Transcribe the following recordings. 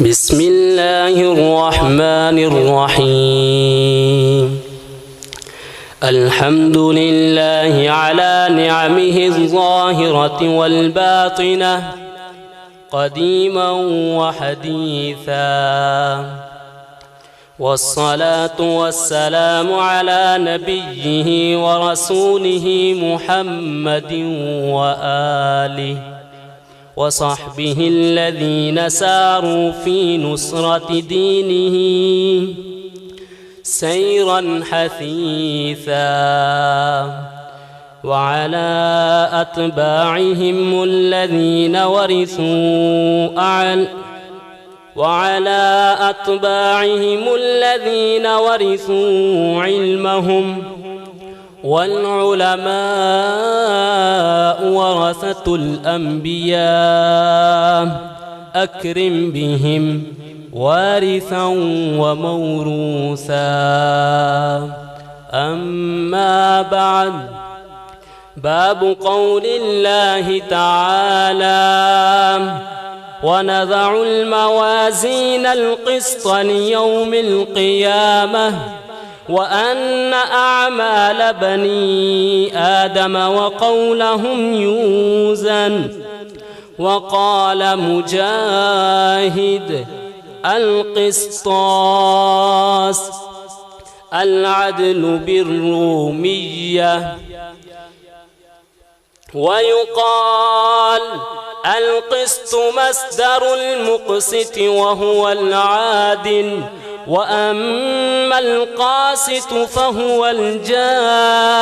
بسم الله الرحمن الرحيم. الحمد لله على نعمه الظاهرة والباطنة قديما وحديثا، والصلاة والسلام على نبيه ورسوله محمد وآله وصحبه الذين ساروا في نصرة دينه سيرا حثيثا، وعلى أتباعهم الذين ورثوا علمهم، والعلماء ورثة الأنبياء أكرم بهم وارثا وموروثا. أما بعد، باب قول الله تعالى: ونضع الموازين القسط ليوم القيامة وأن أعمال بني آدم وقولهم يوزن. وقال مجاهد: القسطاس العدل بالرومية. ويقال القسط مصدر المقسط وهو العادل، وأما القاسط فهو الجائل،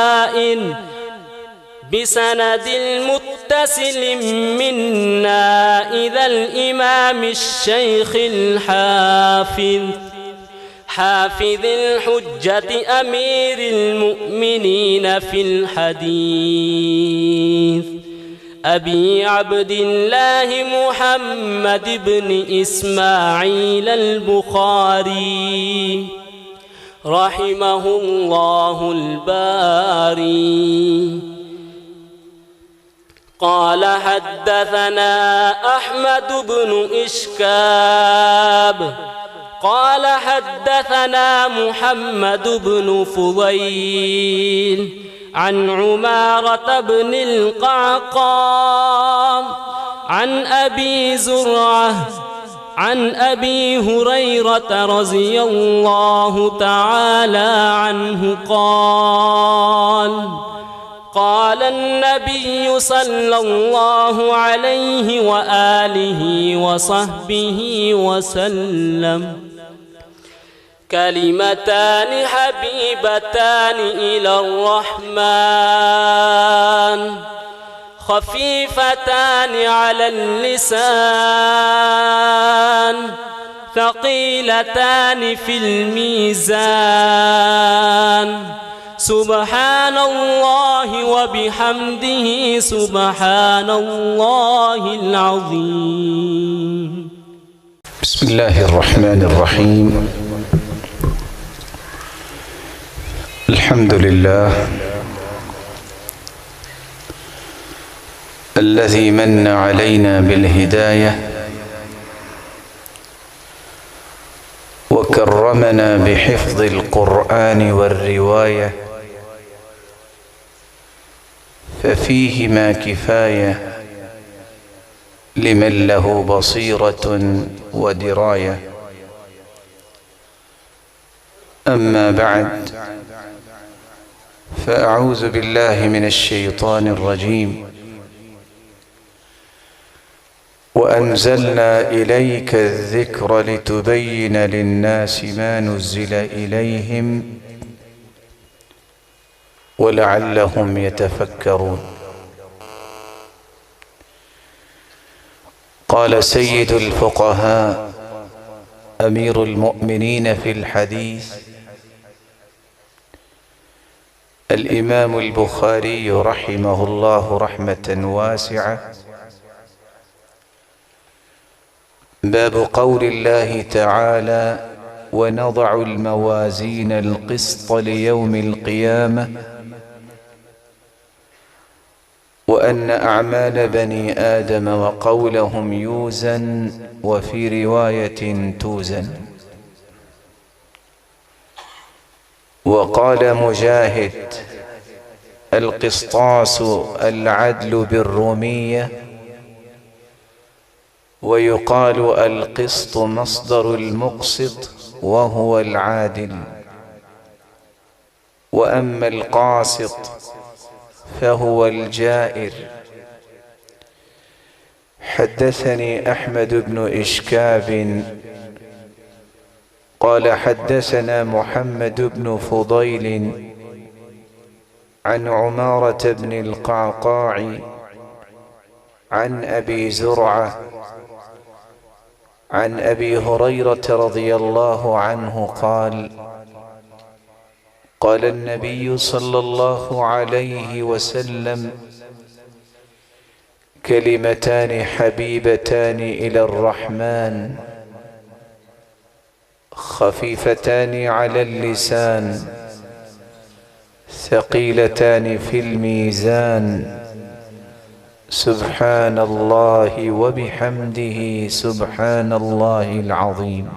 بسند المتصل منا إلى الإمام الشيخ حافظ الحجة أمير المؤمنين في الحديث أبي عبد الله محمد بن إسماعيل البخاري رحمه الله الباري. قال: حدثنا أحمد بن إشكاب قال حدثنا محمد بن فضيل عن عمارة بن القعقاع عن أبي زرعة عن أبي هريرة رضي الله تعالى عنه قال النبي صلى الله عليه وآله وصحبه وسلم: كلمتان حبيبتان إلى الرحمن خفيفتان على اللسان ثقيلتان في الميزان، سبحان الله وبحمده سبحان الله العظيم. بسم الله الرحمن الرحيم. الحمد لله الذي من علينا بالهداية وكرمنا بحفظ القرآن والرواية، ففيهما كفاية لمن له بصيرة ودراية. أما بعد، فأعوذ بالله من الشيطان الرجيم. وأنزلنا إليك الذكر لتبين للناس ما نزل إليهم ولعلهم يتفكرون. قال سيد الفقهاء أمير المؤمنين في الحديث الإمام البخاري رحمه الله رحمة واسعة: باب قول الله تعالى: ونضع الموازين القسط ليوم القيامة وأن أعمال بني آدم وقولهم يوزن وفي رواية توزن. وقال مجاهد: القسطاس العدل بالرومية، ويقال القسط مصدر المقسط وهو العادل، وأما القاسط فهو الجائر. حدثني أحمد بن إشكاب قال حدثنا محمد بن فضيل عن عمارة بن القعقاع عن أبي زرعة عن أبي هريرة رضي الله عنه قال: قال النبي صلى الله عليه وسلم: كلمتان حبيبتان إلى الرحمن خفيفتان على اللسان ثقيلتان في الميزان سبحان الله وبحمده سبحان الله العظيم.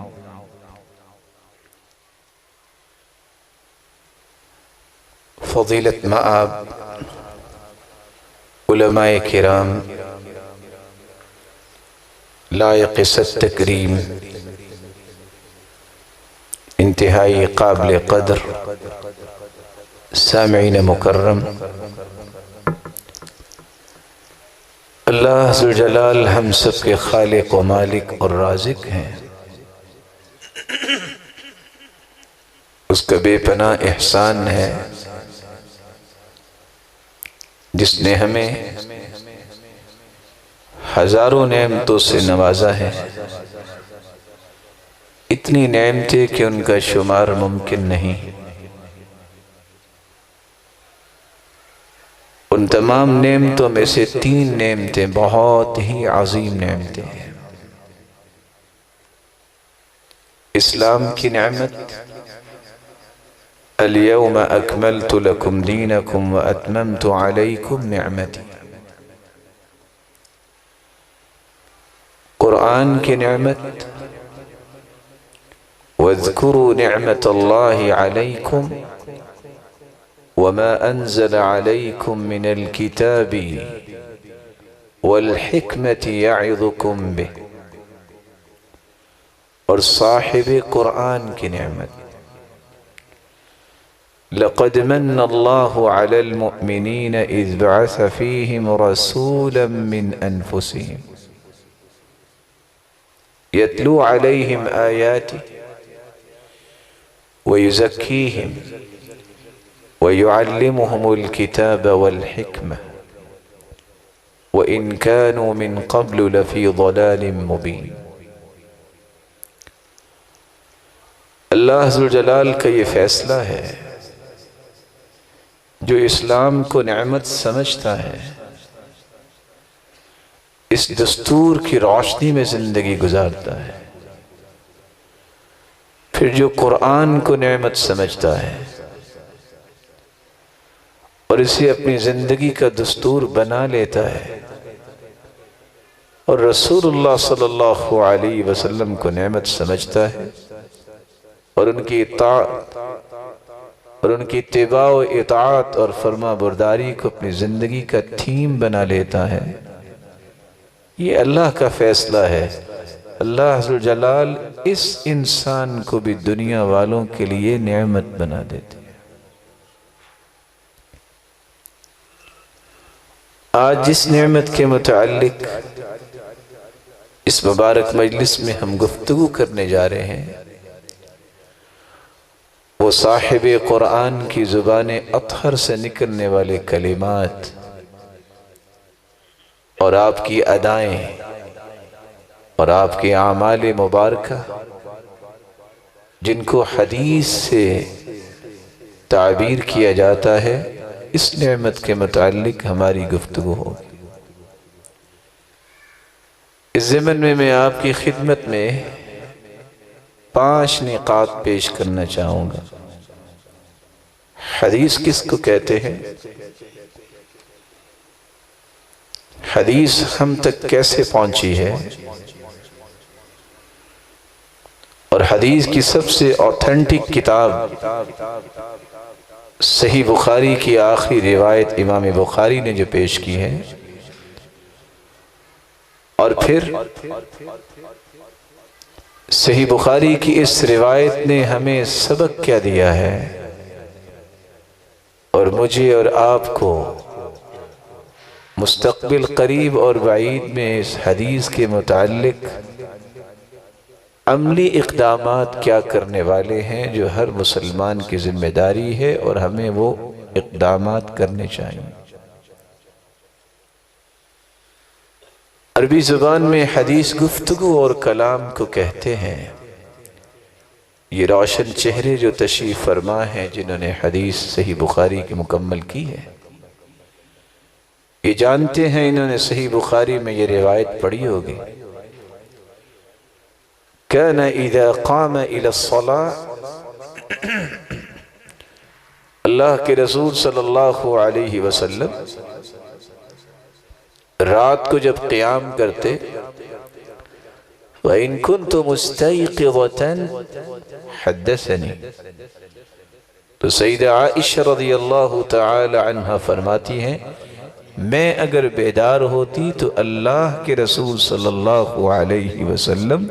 فضيلت مآب علماء کرام لائق التکریم انتہائی قابل قدر سامعین مکرم، اللہ ذوالجلال ہم سب کے خالق و مالک اور رازق ہیں۔ اس کا بے پناہ احسان ہے جس نے ہمیں ہزاروں نعمتوں سے نوازا ہے، اتنی نعمتیں کہ ان کا شمار ممکن نہیں۔ ان تمام نعمتوں میں سے 3 نعمتیں بہت ہی عظیم نعمتیں ہیں۔ اسلام کی نعمت، اليوم اکملت لکم دینکم واتممت علیکم نعمتی۔ قرآن کی نعمت، واذکروا نعمت اللہ علیکم وما انزل علیکم من الکتاب والحکمت یعظکم بہ۔ اور صاحب قرآن کی نعمت، لقد من اللہ علی المؤمنین اذ بعث فیہم رسولا من انفسہم یتلو علیہم آیاتہ ویزکیہم ويعلمهم الكتاب والحكمة وإن كانوا من قبل لفي ضلال مبين۔ اللہ ذوالجلال کا یہ فیصلہ ہے، جو اسلام کو نعمت سمجھتا ہے اس دستور کی روشنی میں زندگی گزارتا ہے، پھر جو قرآن کو نعمت سمجھتا ہے اور اسے اپنی زندگی کا دستور بنا لیتا ہے، اور رسول اللہ صلی اللہ علیہ وسلم کو نعمت سمجھتا ہے اور ان کی اطاعت اور ان کی اتباع و اطاعت اور فرما برداری کو اپنی زندگی کا تھیم بنا لیتا ہے، یہ اللہ کا فیصلہ ہے۔ اللہ ذوالجلال اس انسان کو بھی دنیا والوں کے لیے نعمت بنا دیتے ہیں۔ آج جس نعمت کے متعلق اس مبارک مجلس میں ہم گفتگو کرنے جا رہے ہیں، وہ صاحب قرآن کی زبان اطہر سے نکلنے والے کلمات اور آپ کی ادائیں اور آپ کے اعمال مبارکہ، جن کو حدیث سے تعبیر کیا جاتا ہے، اس نعمت کے متعلق ہماری گفتگو ہوگی۔ اس ضمن میں آپ کی خدمت میں 5 نقاط پیش کرنا چاہوں گا۔ حدیث کس کو کہتے ہیں؟ حدیث ہم تک کیسے پہنچی ہے، اور حدیث کی سب سے اوتھینٹک کتاب صحیح بخاری کی آخری روایت امام بخاری نے جو پیش کی ہے، اور پھر صحیح بخاری کی اس روایت نے ہمیں سبق کیا دیا ہے، اور مجھے اور آپ کو مستقبل قریب اور بعید میں اس حدیث کے متعلق عملی اقدامات کیا کرنے والے ہیں جو ہر مسلمان کی ذمہ داری ہے، اور ہمیں وہ اقدامات کرنے چاہیے۔ عربی زبان میں حدیث گفتگو اور کلام کو کہتے ہیں۔ یہ روشن چہرے جو تشریف فرما ہیں، جنہوں نے حدیث صحیح بخاری کی مکمل کی ہے، یہ جانتے ہیں، انہوں نے صحیح بخاری میں یہ روایت پڑھی ہوگی، كان اذا قام الى الصلاة، اللہ کے رسول صلی اللہ علیہ وسلم رات کو جب قیام کرتے، وَإِن كُنْتُ مُسْتَيْقِظَةً حَدَّثَنِي، تو سیدہ عائشہ رضی اللہ تعالی عنہ فرماتی ہیں، میں اگر بیدار ہوتی تو اللہ کے رسول صلی اللہ علیہ وسلم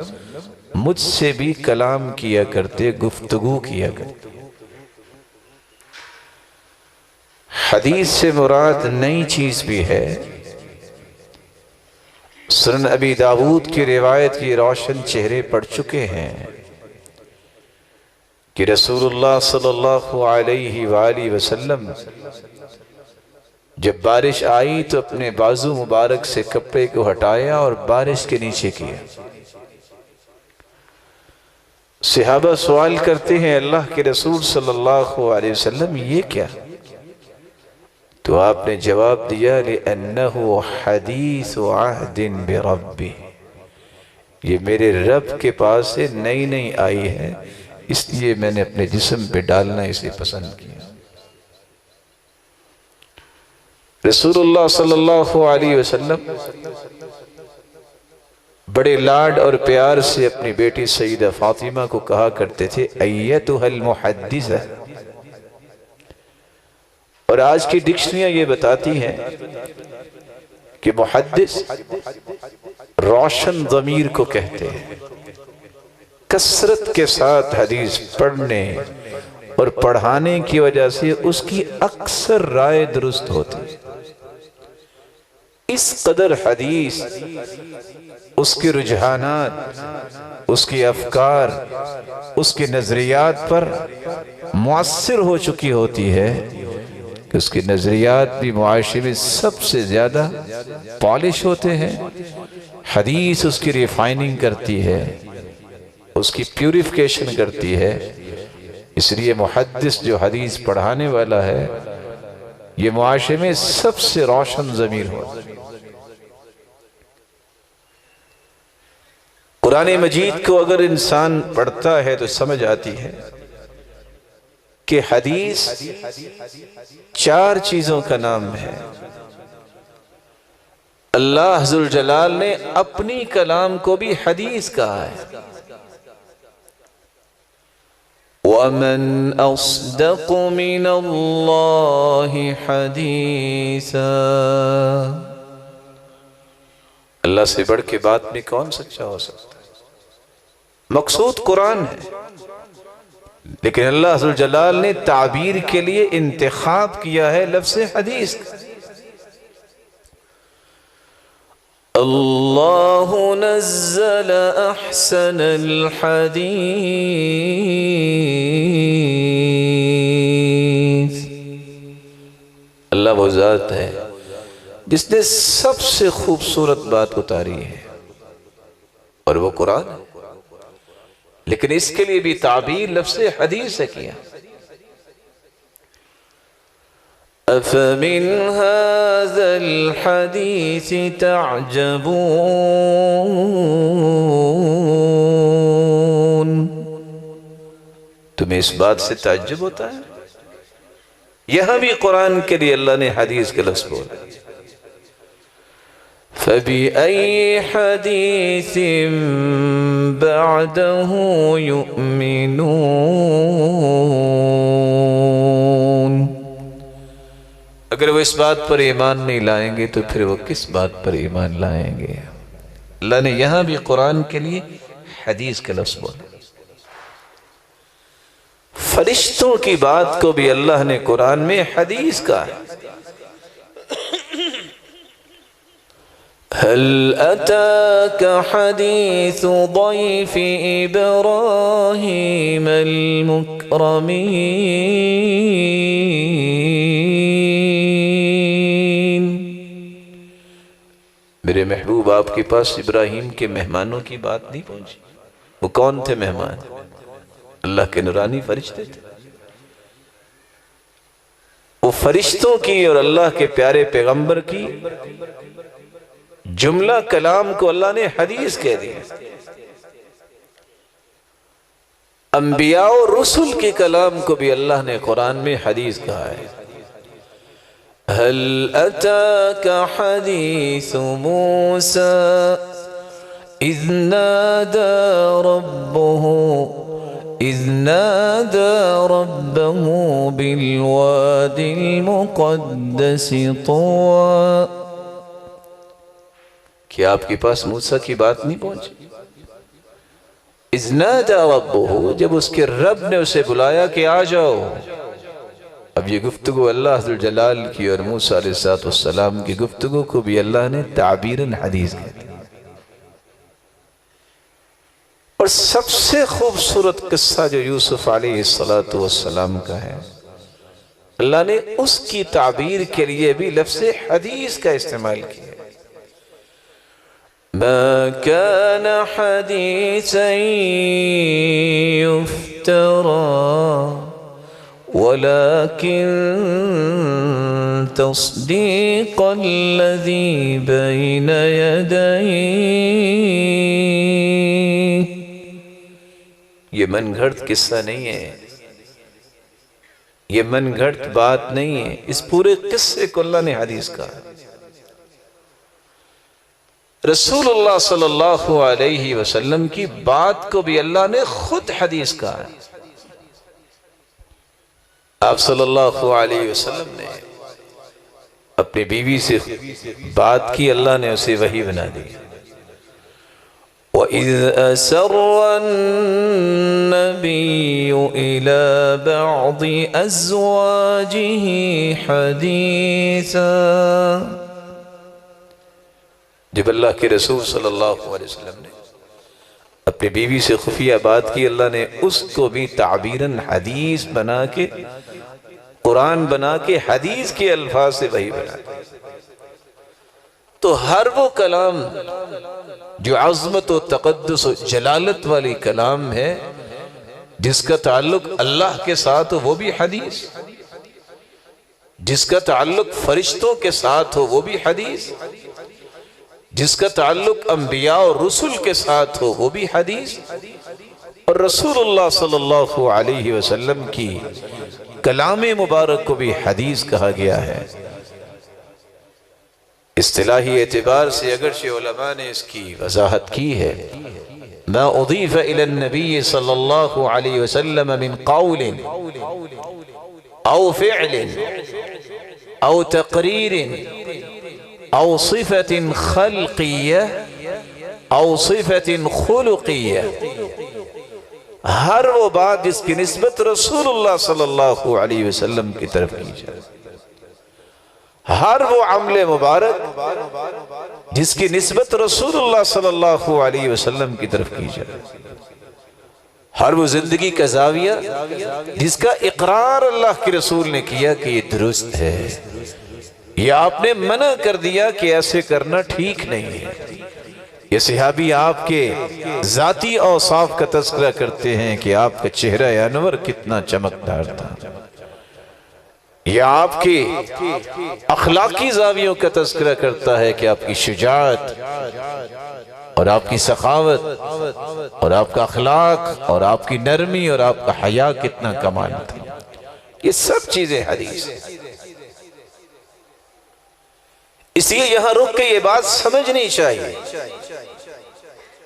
مجھ سے بھی کلام کیا کرتے، گفتگو کیا کرتے۔ حدیث سے مراد نئی چیز بھی ہے۔ سنن ابی داود کی روایت کی روشن چہرے پڑھ چکے ہیں کہ رسول اللہ صلی اللہ علیہ وآلہ وسلم جب بارش آئی تو اپنے بازو مبارک سے کپڑے کو ہٹایا اور بارش کے نیچے کیا۔ صحابہ سوال کرتے ہیں، اللہ کے رسول صلی اللہ علیہ وسلم یہ کیا؟ تو آپ نے جواب دیا، لِأَنَّهُ حَدِيثُ عَهْدٍ بِرَبِّ، یہ میرے رب کے پاس سے نئی نئی آئی ہے، اس لیے میں نے اپنے جسم پہ ڈالنا اسے پسند کیا۔ رسول اللہ صلی اللہ علیہ وسلم بڑے لاڈ اور پیار سے اپنی بیٹی سیدہ فاطمہ کو کہا کرتے تھے، ایتھا المحدثہ، اور آج کی ڈکشنریاں یہ بتاتی ہیں کہ محدث روشن ضمیر کو کہتے ہیں۔ کثرت کے ساتھ حدیث پڑھنے اور پڑھانے کی وجہ سے اس کی اکثر رائے درست ہوتی۔ اس قدر حدیث اس کے رجحانات، اس کے افکار، اس کے نظریات پر مؤثر ہو چکی ہوتی ہے کہ اس کے نظریات بھی معاشرے میں سب سے زیادہ پالش ہوتے ہیں۔ حدیث اس کی ریفائننگ کرتی ہے، اس کی پیوریفیکیشن کرتی ہے۔ اس لیے محدث جو حدیث پڑھانے والا ہے، یہ معاشرے میں سب سے روشن ضمیر ہو۔ قرآن مجید کو اگر انسان پڑھتا ہے تو سمجھ آتی ہے کہ حدیث 4 چیزوں کا نام ہے۔ اللہ ذوالجلال نے اپنی کلام کو بھی حدیث کہا ہے۔ وَمَنْ أَصْدَقُ مِنَ اللَّهِ حَدِيثًا، اللہ سے بڑھ کے بات میں کون سچا ہو سکتا ہے؟ مقصود قرآن ہے، لیکن اللہ ذوالجلال نے تعبیر کے لیے انتخاب کیا ہے لفظ حدیث کا۔ اللہ نزل احسن الحدیث، اللہ وہ ذات ہے جس نے سب سے خوبصورت بات اتاری ہے، اور وہ قرآن ہے، لیکن اس کے لیے بھی تعبیر لفظ حدیث سے کیا۔ أَفَمِنْ هَذَا الْحَدِيثِ تَعْجَبُونَ، تمہیں اس بات سے تعجب ہوتا ہے؟ یہاں بھی قرآن کے لیے اللہ نے حدیث کے لفظ بولا۔ فبأي حديث بعده يؤمنون. اگر وہ اس بات پر ایمان نہیں لائیں گے تو پھر وہ کس بات پر ایمان لائیں گے؟ اللہ نے یہاں بھی قرآن کے لیے حدیث کا لفظ بولا. فرشتوں کی بات کو بھی اللہ نے قرآن میں حدیث کہا ہے. هل أتاك حديث ضيف إبراهيم المكرمين. میرے محبوب آپ کے پاس ابراہیم کے مہمانوں کی بات نہیں پہنچی؟ وہ کون تھے مہمان؟ اللہ کے نورانی فرشتے تھے. وہ فرشتوں کی اور اللہ کے پیارے پیغمبر کی جملہ کلام کو اللہ نے حدیث کہہ دیا. انبیاء و رسل کے کلام کو بھی اللہ نے قرآن میں حدیث کہا ہے. هل أتاك حديث موسى إذ نادى ربه بالواد المقدس طوى. کیا آپ کے پاس موسیٰ کی بات نہیں پہنچی؟ اذ نادى ربه، جب اس کے رب نے اسے بلایا کہ آ جاؤ. اب یہ گفتگو اللہ ذو الجلال کی اور موسیٰ علیہ السلام کی گفتگو کو بھی اللہ نے تعبیراً حدیث کہا. اور سب سے خوبصورت قصہ جو یوسف علیہ السلام کا ہے، اللہ نے اس کی تعبیر کے لیے بھی لفظ حدیث کا استعمال کیا. ما كان حديثا يفترى ولكن تصديق الذي بين يديه. یہ من گھڑت قصہ نہیں ہے، یہ من گھڑت بات نہیں ہے. اس پورے قصے کو اللہ نے حدیث کہا. رسول اللہ صلی اللہ علیہ وسلم کی بات کو بھی اللہ نے خود حدیث کہا ہے. آپ صلی اللہ علیہ وسلم نے اپنی بیوی سے بات کی، اللہ نے اسے وحی بنا دی. وَإِذْ أَسَرَّ النَّبِيُّ إِلَى بَعْضِ أَزْوَاجِهِ حَدِيثًا. جب اللہ کے رسول صلی اللہ علیہ وسلم نے اپنی بیوی سے خفیہ بات کی، اللہ نے اس کو بھی تعبیراً حدیث بنا کے، قرآن بنا کے، حدیث کے الفاظ سے وحی بنا کے. تو ہر وہ کلام جو عظمت و تقدس و جلالت والی کلام ہے، جس کا تعلق اللہ کے ساتھ ہو وہ بھی حدیث، جس کا تعلق فرشتوں کے ساتھ ہو وہ بھی حدیث، جس کا تعلق انبیاء اور رسل کے ساتھ ہو وہ بھی حدیث. اور رسول اللہ صلی اللہ علیہ وسلم کی کلام مبارک کو بھی حدیث کہا گیا ہے. اصطلاحی اعتبار سے اگرچہ علماء نے اس کی وضاحت کی ہے، ما اضیف الى النبی صلی اللہ علیہ وسلم من قول او فعل او تقریر او صفت خلقیہ او صفت خلقیہ، ہر وہ بات جس کی نسبت رسول اللہ صلی اللہ علیہ وسلم کی طرف کی جائے، ہر وہ عمل مبارک جس کی نسبت رسول اللہ صلی اللہ علیہ وسلم کی طرف کی جائے، ہر وہ زندگی کا زاویہ جس کا اقرار اللہ کے رسول نے کیا کہ یہ درست ہے، یا آپ نے منع کر دیا کہ ایسے کرنا ٹھیک نہیں ہے. یہ صحابی آپ کے ذاتی اوصاف کا تذکرہ کرتے ہیں کہ آپ کا چہرہ انور کتنا چمکدار تھا، یا آپ کے اخلاقی زاویوں کا تذکرہ کرتا ہے کہ آپ کی شجاعت اور آپ کی سخاوت اور آپ کا اخلاق اور آپ کی نرمی اور آپ کا حیا کتنا کمال تھا. یہ سب چیزیں حدیث ہیں. اس لیے یہاں رک کے یہ بات سمجھنی چاہیے،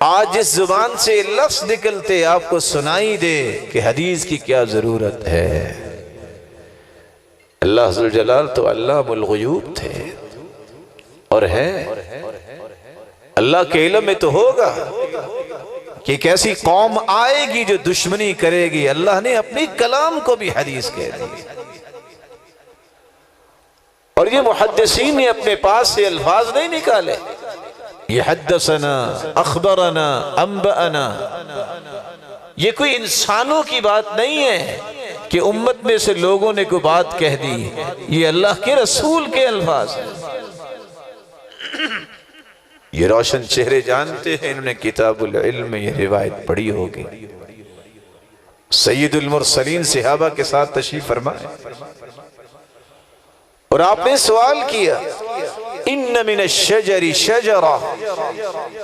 آج جس زبان سے لفظ نکلتے آپ کو سنائی دے کہ حدیث کی کیا ضرورت ہے۔ اللہ ذوالجلال تو علام الغیوب تھے اور ہیں، اللہ کے علم میں تو ہوگا کہ ایک ایسی قوم آئے گی جو دشمنی کرے گی، اللہ نے اپنی کلام کو بھی حدیث کہہ دی، اور یہ محدثین نے اپنے پاس سے الفاظ نہیں نکالے، یہ حدثنا، اخبرنا، انبأنا، یہ کوئی انسانوں کی بات نہیں ہے کہ امت میں سے لوگوں نے کوئی بات کہہ دی، یہ اللہ کے رسول کے الفاظ ہیں۔ یہ روشن چہرے جانتے ہیں، انہوں نے کتاب العلم میں یہ روایت پڑھی ہوگی۔ سید المرسلین صحابہ کے ساتھ تشریف فرمائے اور آپ نے سوال کیا، ان من الشجر شجرہ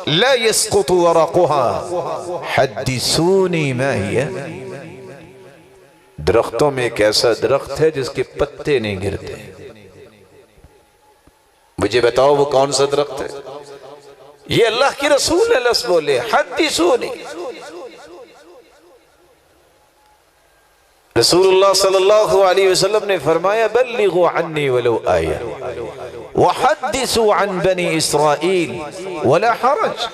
لا يسقط ورقها حدثونی ما ہی، درختوں میں ایک ایسا درخت ہے جس کے پتے نہیں گرتے، مجھے بتاؤ وہ کون سا درخت ہے؟ یہ اللہ کی رسول نے لفظ بولے، حدثونی۔ رسول اللہ صلی اللہ علیہ وسلم نے فرمایا، بلغوا عنی ولو آیہ وحدثوا عن بنی اسرائیل ولا حرج،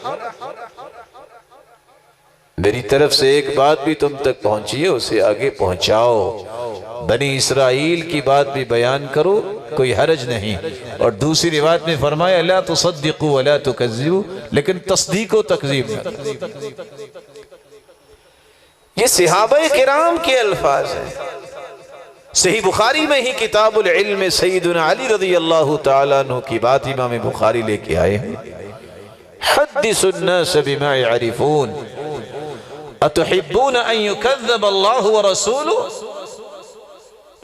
میری طرف سے ایک بات بھی تم تک پہنچی ہے اسے آگے پہنچاؤ، بنی اسرائیل کی بات بھی بیان کرو، کوئی حرج نہیں۔ اور دوسری روایت میں فرمایا، لا تصدقوا ولا تکذبوا، لیکن تصدیق و تکذیب نہ۔ یہ صحابہ کرام کے الفاظ ہیں۔ صحیح بخاری میں ہی کتاب العلم میں سیدنا علی رضی اللہ تعالیٰ عنہ کی بات امام بخاری لے کے آئے ہیں، حدث الناس بما يعرفون اتحبون ان يكذب اللہ ورسولہ،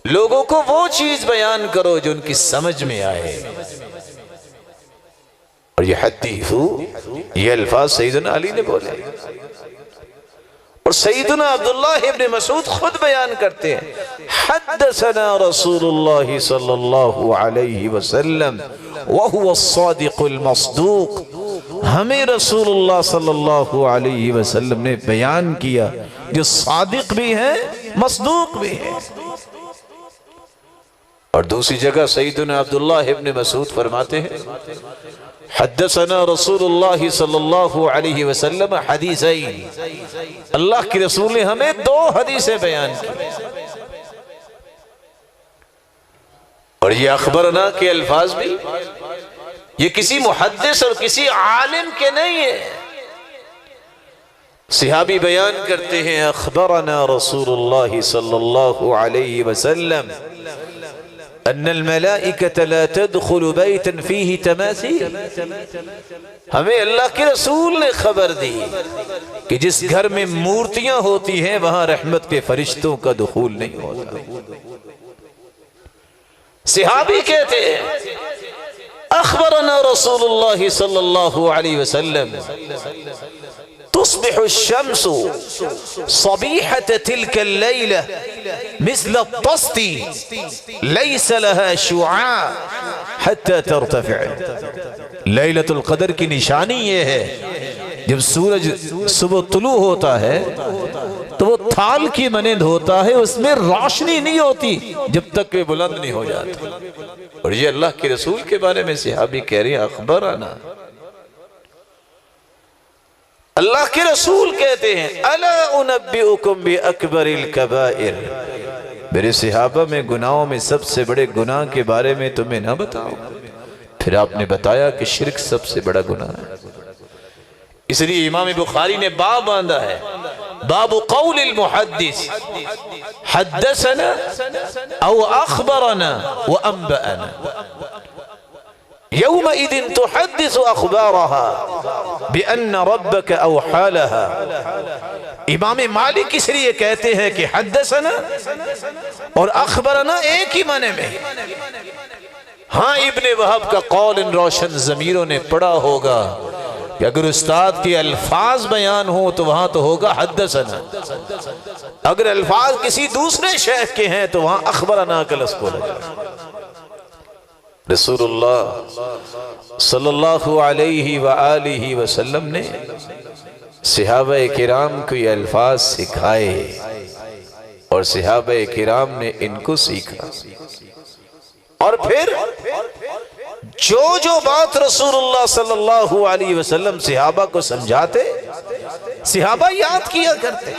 لوگوں کو وہ چیز بیان کرو جو ان کی سمجھ میں آئے۔ اور یہ حدیثو، یہ الفاظ سیدنا علی نے بولے، اور سیدنا عبداللہ ابن مسعود خود بیان کرتے ہیں، حدثنا رسول اللہ صلی اللہ علیہ وسلم وہو الصادق المصدوق، ہمیں رسول اللہ صلی اللہ علیہ وسلم نے بیان کیا جو صادق بھی ہے مصدوق بھی ہے۔ اور دوسری جگہ سیدنا عبداللہ ابن مسعود فرماتے ہیں، حدثنا رسول اللہ صلی اللہ علیہ وسلم حدیثین، اللہ کی رسول نے ہمیں 2 حدیثیں بیان کی۔ اور یہ اخبرنا کے الفاظ بھی یہ کسی محدث اور کسی عالم کے نہیں ہے، صحابی بیان کرتے ہیں، اخبرنا رسول اللہ صلی اللہ علیہ وسلم ان الملائکۃ لا تدخل بیتا فیہ تماثیل، ہمیں اللہ کے رسول نے خبر دی کہ جس گھر میں مورتیاں ہوتی ہیں وہاں رحمت کے فرشتوں کا دخول نہیں ہوتا۔ صحابی کہتے ہیں، اخبرنا رسول اللہ صلی اللہ علیہ وسلم تصبح الشمس صبيحة تلك الليلة مثل الطست ليس لها شعاع حتى ترتفع، لیلۃ القدر کی نشانی یہ ہے جب سورج صبح طلوع ہوتا ہے تو وہ تھال کی مانند ہوتا ہے، اس میں روشنی نہیں ہوتی جب تک کہ بلند نہیں ہو جاتا۔ اور یہ اللہ کے رسول کے بارے میں صحابی کہہ رہے ہیں، اخبرنا، اللہ کے رسول کہتے ہیں، الا انبئکم باکبر الکبائر، میرے صحابہ میں گناہوں میں سب سے بڑے گناہ کے بارے میں تمہیں نہ بتاؤ؟ پھر آپ نے بتایا کہ شرک سب سے بڑا گناہ ہے۔ اس لیے امام بخاری نے باب باندھا ہے، باب قول المحدث حدثنا او اخبرنا وانبأنا، يومئذ تحدث اخبارها بان ربك اوحى لها۔ امام مالک اس لیے کہتے ہیں کہ حدثنا اور اخبرنا ایک ہی معنی میں۔ ہاں ابن وہب کا قول ان روشن ضمیروں نے پڑھا ہوگا کہ اگر استاد کے الفاظ بیان ہوں تو وہاں تو ہوگا حدثنا، اگر الفاظ کسی دوسرے شیخ کے ہیں تو وہاں اخبرنا کا لفظ بولا جائے۔ رسول اللہ صلی اللہ علیہ وآلہ وسلم نے صحابہ کرام کو یہ الفاظ سکھائے اور صحابہ کرام نے ان کو سیکھا، اور پھر جو بات رسول اللہ صلی اللہ علیہ وسلم صحابہ کو سمجھاتے، صحابہ یاد کیا کرتے،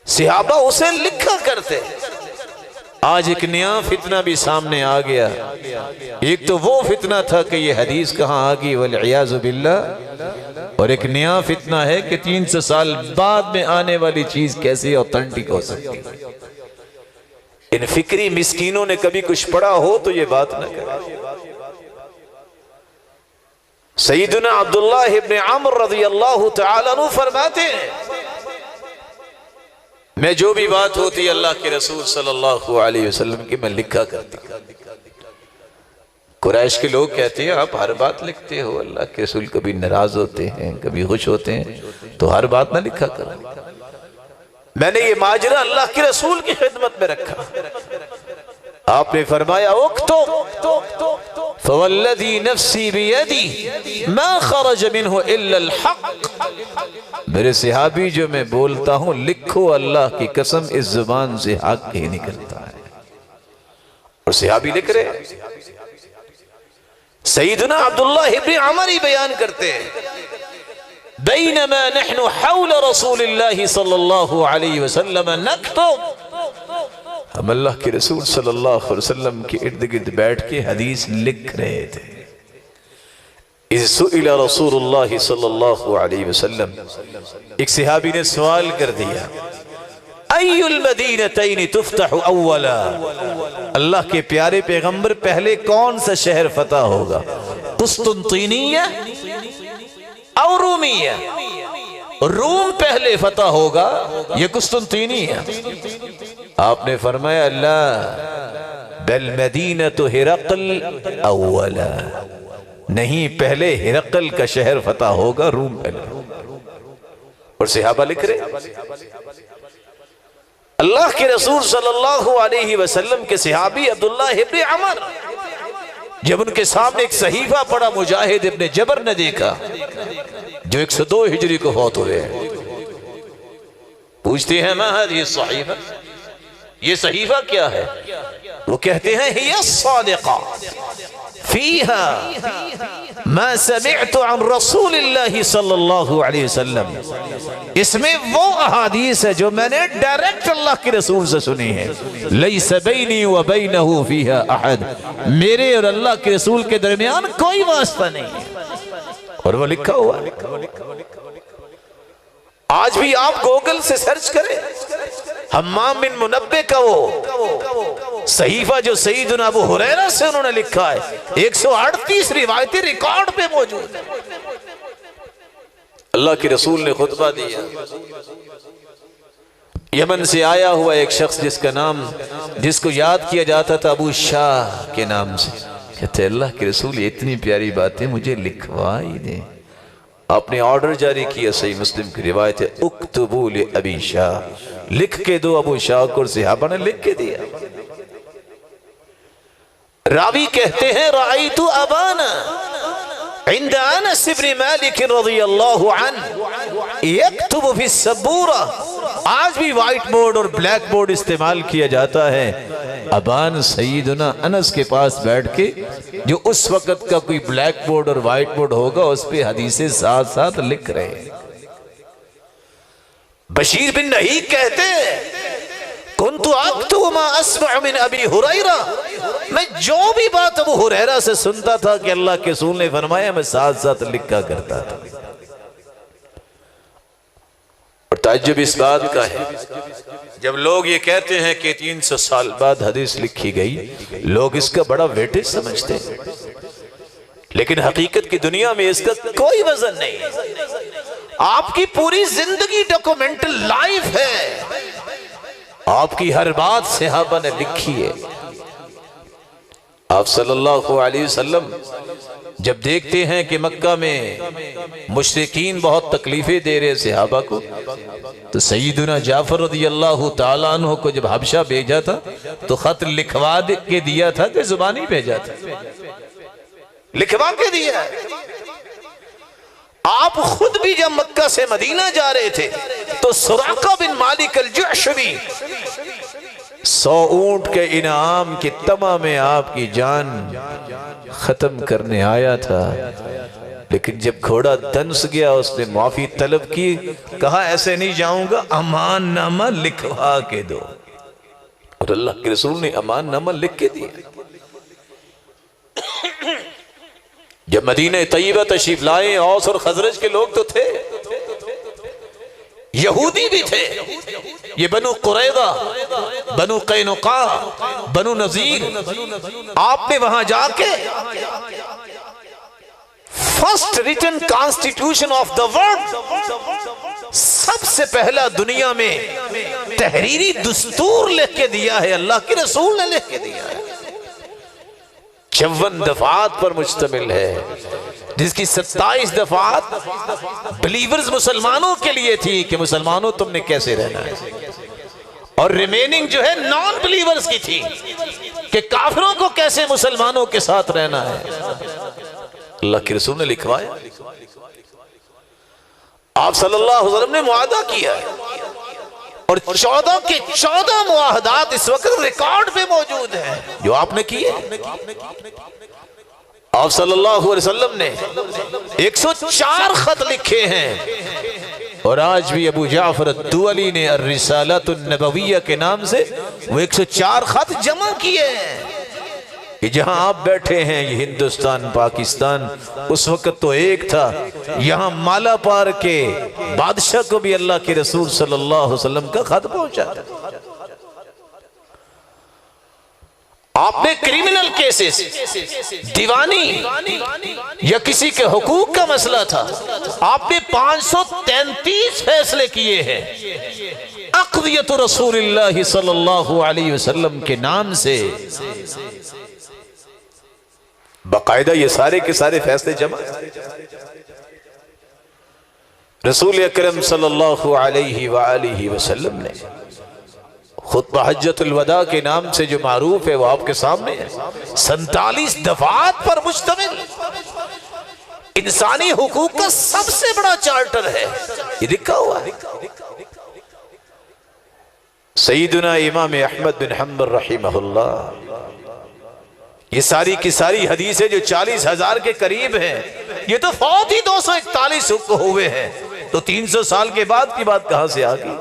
صحابہ اسے لکھا کرتے۔ آج ایک نیا فتنہ بھی سامنے آ گیا۔ ایک تو وہ فتنہ تھا کہ یہ حدیث کہاں آ گئی والعیاذ باللہ، اور ایک نیا فتنہ ہے کہ 300 سال بعد میں آنے والی چیز کیسے اوتھینٹک ہو سکتی ہے۔ ان فکری مسکینوں نے کبھی کچھ پڑھا ہو تو یہ بات نہ کرے۔ سیدنا عبداللہ ابن عمر رضی اللہ تعالیٰ عنہ فرماتے ہیں، میں جو بھی بات ہوتی اللہ کے رسول صلی اللہ علیہ وسلم کی میں لکھا کرتی۔ قریش کے لوگ کہتے ہیں آپ ہر بات لکھتے ہو، اللہ کے رسول کبھی ناراض ہوتے ہیں کبھی خوش ہوتے ہیں تو ہر بات نہ لکھا کرو۔ میں نے یہ ماجرا اللہ کے رسول کی خدمت میں رکھا۔ آپ نے فرمایا اکتب فوالذی نفسی بیدی ما خرج منہ الا الحق، میرے صحابی جو میں بولتا ہوں لکھو اللہ کی قسم اس زبان سے حق ہی نکلتا ہے، اور صحابی لکھ رہے۔ سیدنا عبداللہ ابن عمر ہی بیان کرتے ہیں، بینما نحن حول رسول اللہ صلی اللہ علیہ وسلم نکتب، ہم اللہ کے رسول صلی اللہ علیہ وسلم کے ارد گرد بیٹھ کے حدیث لکھ رہے تھے۔ اذ سئل رسول اللہ صلی اللہ علیہ وسلم، ایک صحابی نے سوال کر دیا، ای المدینتین تفتح اولا، اللہ کے پیارے پیغمبر پہلے کون سا شہر فتح ہوگا، قسطنطینیہ اور رومیہ؟ روم پہلے فتح ہوگا یہ قسطنطینیہ؟ آپ نے فرمایا لا بل مدینۃ ہرقل اولا، نہیں پہلے ہرقل کا شہر فتح ہوگا، روم پہلے۔ اور صحابہ لکھ رہے، اللہ کے رسول صلی اللہ علیہ وسلم کے صحابی عبداللہ ابن عمر جب ان کے سامنے ایک صحیفہ پڑا، مجاہد ابن جبر نے دیکھا جو 102 ہجری کو فوت ہوئے ہیں، پوچھتے ہیں ما هذه الصحیفہ، یہ صحیفہ کیا ہے؟ وہ کہتے ہیں ہی الصادقہ فیہا ما سمعت عن رسول اللہ صلی اللہ علیہ وسلم، اس میں وہ احادیث ہے جو میں نے ڈائریکٹ اللہ کے رسول سے سنی ہے، لیس بینی و بینہ فیہا احد، میرے اور اللہ کے رسول کے درمیان کوئی واسطہ نہیں ہے، اور وہ لکھا ہوا۔ آج بھی آپ گوگل سے سرچ کریں، حمام بن منبہ کا وہ صحیفہ جو سیدنا ابو ہریرہ سے انہوں نے لکھا ہے، 138 روایتیں ریکارڈ پہ موجود ہیں۔ اللہ کے رسول نے خطبہ دیا، یمن سے آیا ہوا ایک شخص جس کو یاد کیا جاتا تھا ابو شاہ کے نام سے، کہتے اللہ کے رسول یہ اتنی پیاری باتیں مجھے لکھوا ہی دیں۔ آپ نے آرڈر جاری کیا، صحیح مسلم کی روایت ہے، اکتبوا لابی شاہ، لکھ کے دو ابو شاہ کو، اور صحابہ نے لکھ کے دیا۔ راوی کہتے ہیں رأیت ابانا عند انس بن مالک رضی اللہ عنہ یکتب فی السبورہ، آج بھی وائٹ بورڈ اور بلیک بورڈ استعمال کیا جاتا ہے، ابان سیدنا انس کے پاس بیٹھ کے جو اس وقت کا کوئی بلیک بورڈ اور وائٹ بورڈ ہوگا اس پہ حدیثیں ساتھ ساتھ لکھ رہے ہیں۔ بشیر بن نہیق کہتے ہیں کنت اکتب ما اسمع من ابی ہریرہ، میں جو بھی بات ابو ہریرہ سے سنتا تھا کہ اللہ کے رسول نے فرمایا میں ساتھ ساتھ لکھا کرتا تھا۔ اور تعجب اس بات کا ہے جب لوگ یہ کہتے ہیں کہ 300 سال بعد حدیث لکھی گئی، لوگ اس کا بڑا ویٹیج سمجھتے ہیں، لیکن حقیقت کی دنیا میں اس کا کوئی وزن نہیں ہے۔ آپ کی پوری زندگی ڈاکومنٹل لائف ہے، آپ کی ہر بات صحابہ نے لکھی ہے۔ آپ صلی اللہ علیہ وسلم جب دیکھتے ہیں کہ مکہ میں مشرکین بہت تکلیفیں دے رہے صحابہ کو، تو سیدنا جعفر رضی اللہ تعالیٰ عنہ کو جب حبشہ بھیجا تھا تو خط لکھوا کے دیا تھا کہ زبانی بھیجا تھا، لکھوا کے دیا ہے۔ آپ خود بھی جب مکہ سے مدینہ جا رہے تھے تو سراقہ بن مالک الجعشمی 100 اونٹ کے انعام کی تمام میں آپ کی جان ختم کرنے آیا تھا، لیکن جب گھوڑا دنس گیا اس نے معافی طلب کی، کہا ایسے نہیں جاؤں گا، امان نامہ لکھوا کے دو، اور اللہ کے رسول نے امان نامہ لکھ کے دیا۔ جب مدینہ طیبہ تشریف لائے، اوس اور خزرج کے لوگ تو تھے، یہودی بھی تھے، یہ بنو قریظہ، بنو قینقاع، بنو نذیر، آپ نے وہاں جا کے first written constitution of the world, سب سے پہلا دنیا میں تحریری دستور لکھ کے دیا ہے، اللہ کے رسول نے لکھ کے دیا ہے، 54 دفعات پر مشتمل ہے، جس کی 27 دفعات بلیورز مسلمانوں کے لیے تھی کہ مسلمانوں تم نے کیسے رہنا ہے، اور ریمیننگ جو ہے نان بلیورز کی تھی کہ کافروں کو کیسے مسلمانوں کے ساتھ رہنا ہے۔ اللہ کے رسول نے لکھوایا، آپ صلی اللہ علیہ وسلم نے معاہدہ کیا ہے، اور 14 کے 14 معاہدات اس وقت ریکارڈ پہ موجود ہیں جو آپ نے کیے۔ آپ صلی اللہ علیہ وسلم نے 104 خط لکھے ہیں، اور آج بھی ابو جعفر الدولی نے الرسالۃ النبویہ کے نام سے وہ 104 خط جمع کیے ہیں، کہ جہاں آپ بیٹھے ہیں یہ ہندوستان پاکستان اس وقت تو ایک تھا، یہاں مالا پار کے بادشاہ کو بھی اللہ کے رسول صلی اللہ علیہ وسلم کا خط پہنچا تھا۔ آپ نے کریمنل کیسز، دیوانی یا کسی کے حقوق کا مسئلہ تھا، آپ نے 533 فیصلے کیے ہیں اقضیت رسول اللہ صلی اللہ علیہ وسلم کے نام سے، باقاعدہ یہ سارے کے سارے فیصلے جمع۔ رسول اکرم صلی اللہ علیہ وآلہ وسلم نے خطبہ حجت الوداع کے نام سے جو معروف ہے وہ آپ کے سامنے ہے، 47 دفعات پر مشتمل انسانی حقوق کا سب سے بڑا چارٹر ہے، یہ لکھا ہوا ہے۔ سیدنا امام احمد بن حنبل رحمہ اللہ، یہ ساری کی ساری حدیثیں جو 40,000 کے قریب ہیں، یہ تو فوت ہی 241 ہوئے ہیں، تو 300 سال کے بعد کی بات کہاں سے آگئی؟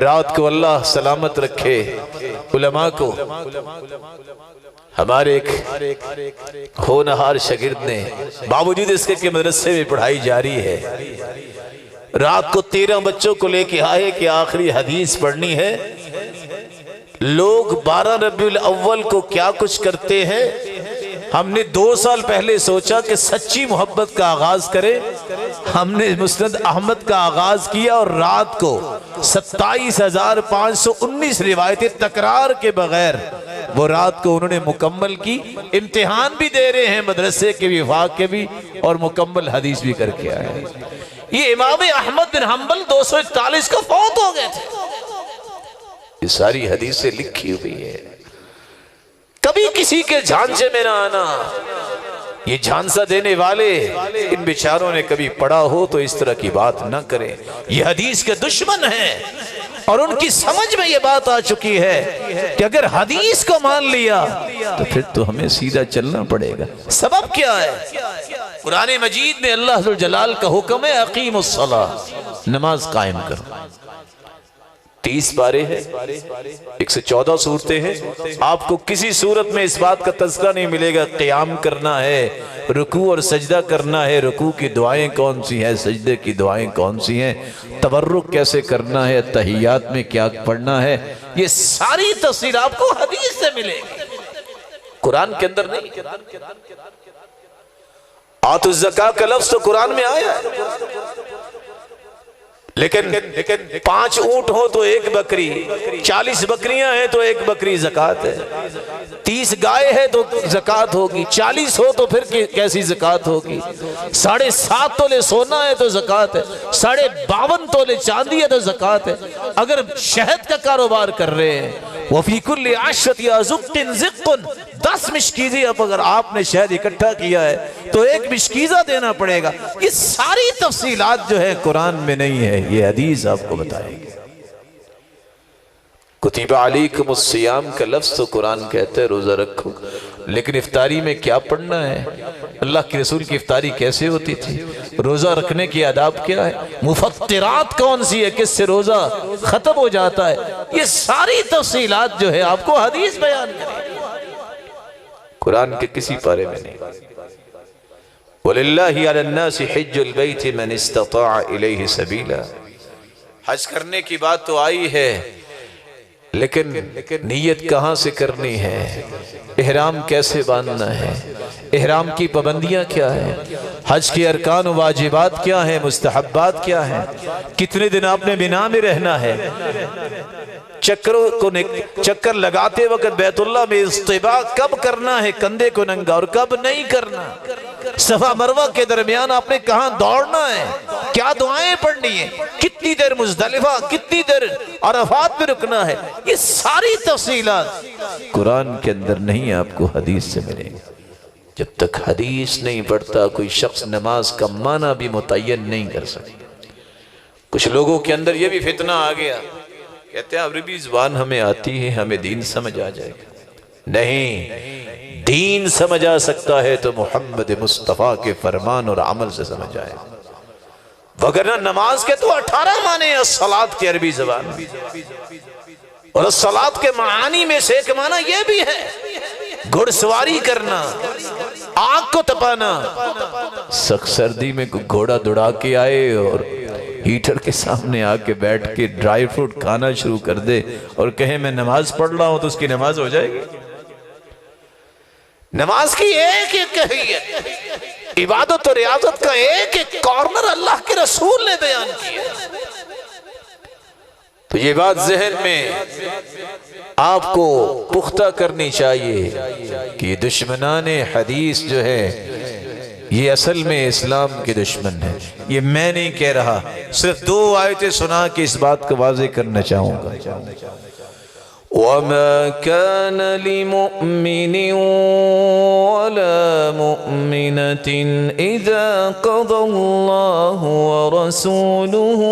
رات کو اللہ سلامت رکھے علماء کو، ہمارے ایک ہونہار شاگرد نے باوجود اس کے کہ مدرسے میں پڑھائی جاری ہے، رات کو 13 بچوں کو لے کے آئے کہ آخری حدیث پڑھنی ہے، لوگ 12 ربیع الاول کو کیا کچھ کرتے ہیں، ہم نے 2 سال پہلے سوچا کہ سچی محبت کا آغاز کرے، ہم نے مسند احمد کا آغاز کیا، اور رات کو 27,519 روایتیں تکرار کے بغیر وہ رات کو انہوں نے مکمل کی، امتحان بھی دے رہے ہیں مدرسے کے بھی، وفاق کے بھی، اور مکمل حدیث بھی کر کے آئے۔ یہ امام احمد بن حنبل 241 کو فوت ہو گئے تھے، یہ ساری حدیثیں لکھی ہوئی ہے، کبھی کسی کے جھانسے میں نہ آنا، یہ جھانسا دینے والے ان بیچاروں نے کبھی پڑھا ہو تو اس طرح کی بات نہ کریں، یہ حدیث کے دشمن ہیں، اور ان کی سمجھ میں یہ بات آ چکی ہے کہ اگر حدیث کو مان لیا تو پھر تو ہمیں سیدھا چلنا پڑے گا۔ سبب کیا ہے؟ قرآن مجید میں اللہ ذوالجلال کا حکم ہے اقیم الصلاۃ، نماز قائم کرو، 30 پارے ہیں، 114 صورتیں ہیں، آپ کو کسی صورت میں اس بات کا تذکرہ نہیں ملے گا قیام کرنا ہے، رکوع اور سجدہ کرنا ہے، رکوع کی دعائیں کون سی ہیں، سجدے کی دعائیں کون سی ہیں، تبرک کیسے کرنا ہے، تحیات میں کیا پڑھنا ہے، یہ ساری تفسیر آپ کو حدیث سے ملے گی، قرآن کے اندر نہیں۔ آتوا الزکاۃ کا لفظ تو قرآن میں آیا ہے، لیکن 5 اونٹ ہو تو 1 بکری، 40 بکریاں ہیں تو 1 بکری زکوٰۃ ہے، 30 گائے ہے تو زکوٰۃ ہوگی، 40 ہو تو پھر کیسی زکوٰۃ ہوگی، 7.5 تولے سونا ہے تو زکوٰۃ ہے، 52 تولے چاندی ہے تو زکوٰۃ ہے۔ اگر شہد کا کاروبار کر رہے ہیں وَفِي كُلِّ عَشْرَةِ زُقٍّ زِقٌّ، 10 مشکیزیں اب اگر آپ نے شہد اکٹھا کیا ہے تو 1 مشکیزہ دینا پڑے گا۔ یہ ساری تفصیلات جو ہے قرآن میں نہیں ہے، یہ حدیث آپ کو بتائے گی۔ کتب علیکم الصیام کا لفظ تو قرآن کہتا ہے روزہ رکھو، لیکن افطاری میں کیا پڑھنا ہے؟ اللہ کے رسول کی افطاری کیسے ہوتی تھی؟ روزہ رکھنے کی آداب کیا ہے؟ مفطرات کون سی ہے؟ کس سے روزہ ختم ہو جاتا ہے؟ یہ ساری تفصیلات جو ہے آپ کو حدیث بیان کرے گی، قرآن کے کسی پارے میں نہیں۔ وَلِلَّهِ عَلَى النَّاسِ حِجُّ الْبَيْتِ مَنِ اسْتَطَاعَ إِلَيْهِ سَبِيلًا۔ حج کرنے کی بات تو آئی ہے، لیکن نیت کہاں سے کرنی ہے؟ احرام کیسے باندھنا ہے؟ احرام کی پابندیاں کیا ہیں؟ حج کے ارکان و واجبات کیا ہیں؟ مستحبات کیا ہیں؟ کتنے دن آپ نے مینا میں رہنا ہے؟ چکر لگاتے وقت بیت اللہ میں اصطباء کب کرنا ہے کندھے کو ننگا اور کب نہیں کرنا؟ صفا مروہ کے درمیان آپ نے کہاں دوڑنا ہے؟ کیا دعائیں پڑھنی ہیں؟ کتنی دیر مزدلفہ، کتنی دیر عرفات پہ رکنا ہے؟ یہ ساری تفصیلات قرآن کے اندر نہیں، آپ کو حدیث سے ملے گی۔ جب تک حدیث نہیں پڑھتا کوئی شخص نماز کا معنی بھی متعین نہیں کر سکتا۔ کچھ لوگوں کے اندر یہ بھی فتنہ آ گیا، کہتے ہیں عربی زبان ہمیں آتی ہے، ہمیں دین سمجھ آ جائے گا۔ نہیں، دین سمجھ آ سکتا ہے تو محمد مصطفیٰ کے فرمان اور عمل سے سمجھ آئے، وگرنہ نماز کے تو 18 معنی ہیں الصلاۃ کی عربی زبان میں، اور الصلاۃ کے معانی میں سے ایک معنی یہ بھی ہے گھڑ سواری کرنا، آگ کو تپانا۔ سخت سردی میں گھوڑا دوڑا کے آئے اور ہیٹر کے سامنے آ کے بیٹھ کے ڈرائی فروٹ کھانا شروع کر دے اور کہے میں نماز پڑھ رہا ہوں، تو اس کی نماز ہو جائے گی؟ نماز کی ایک ایک کیفیت، عبادت و ریاضت کا ایک ایک کارنر اللہ کے رسول نے بیان کیا۔ تو یہ بات ذہن میں آپ کو پختہ کرنی چاہیے کہ دشمنان حدیث جو ہے یہ اصل میں اسلام کے دشمن ہیں۔ یہ میں نہیں کہہ رہا، صرف 2 آیتیں سنا کے اس بات کو واضح کرنا چاہوں گا۔ وَمَا كَانَ لِمُؤْمِنٍ وَلَا مُؤْمِنَةٍ إِذَا قَضَى اللَّهُ وَرَسُولُهُ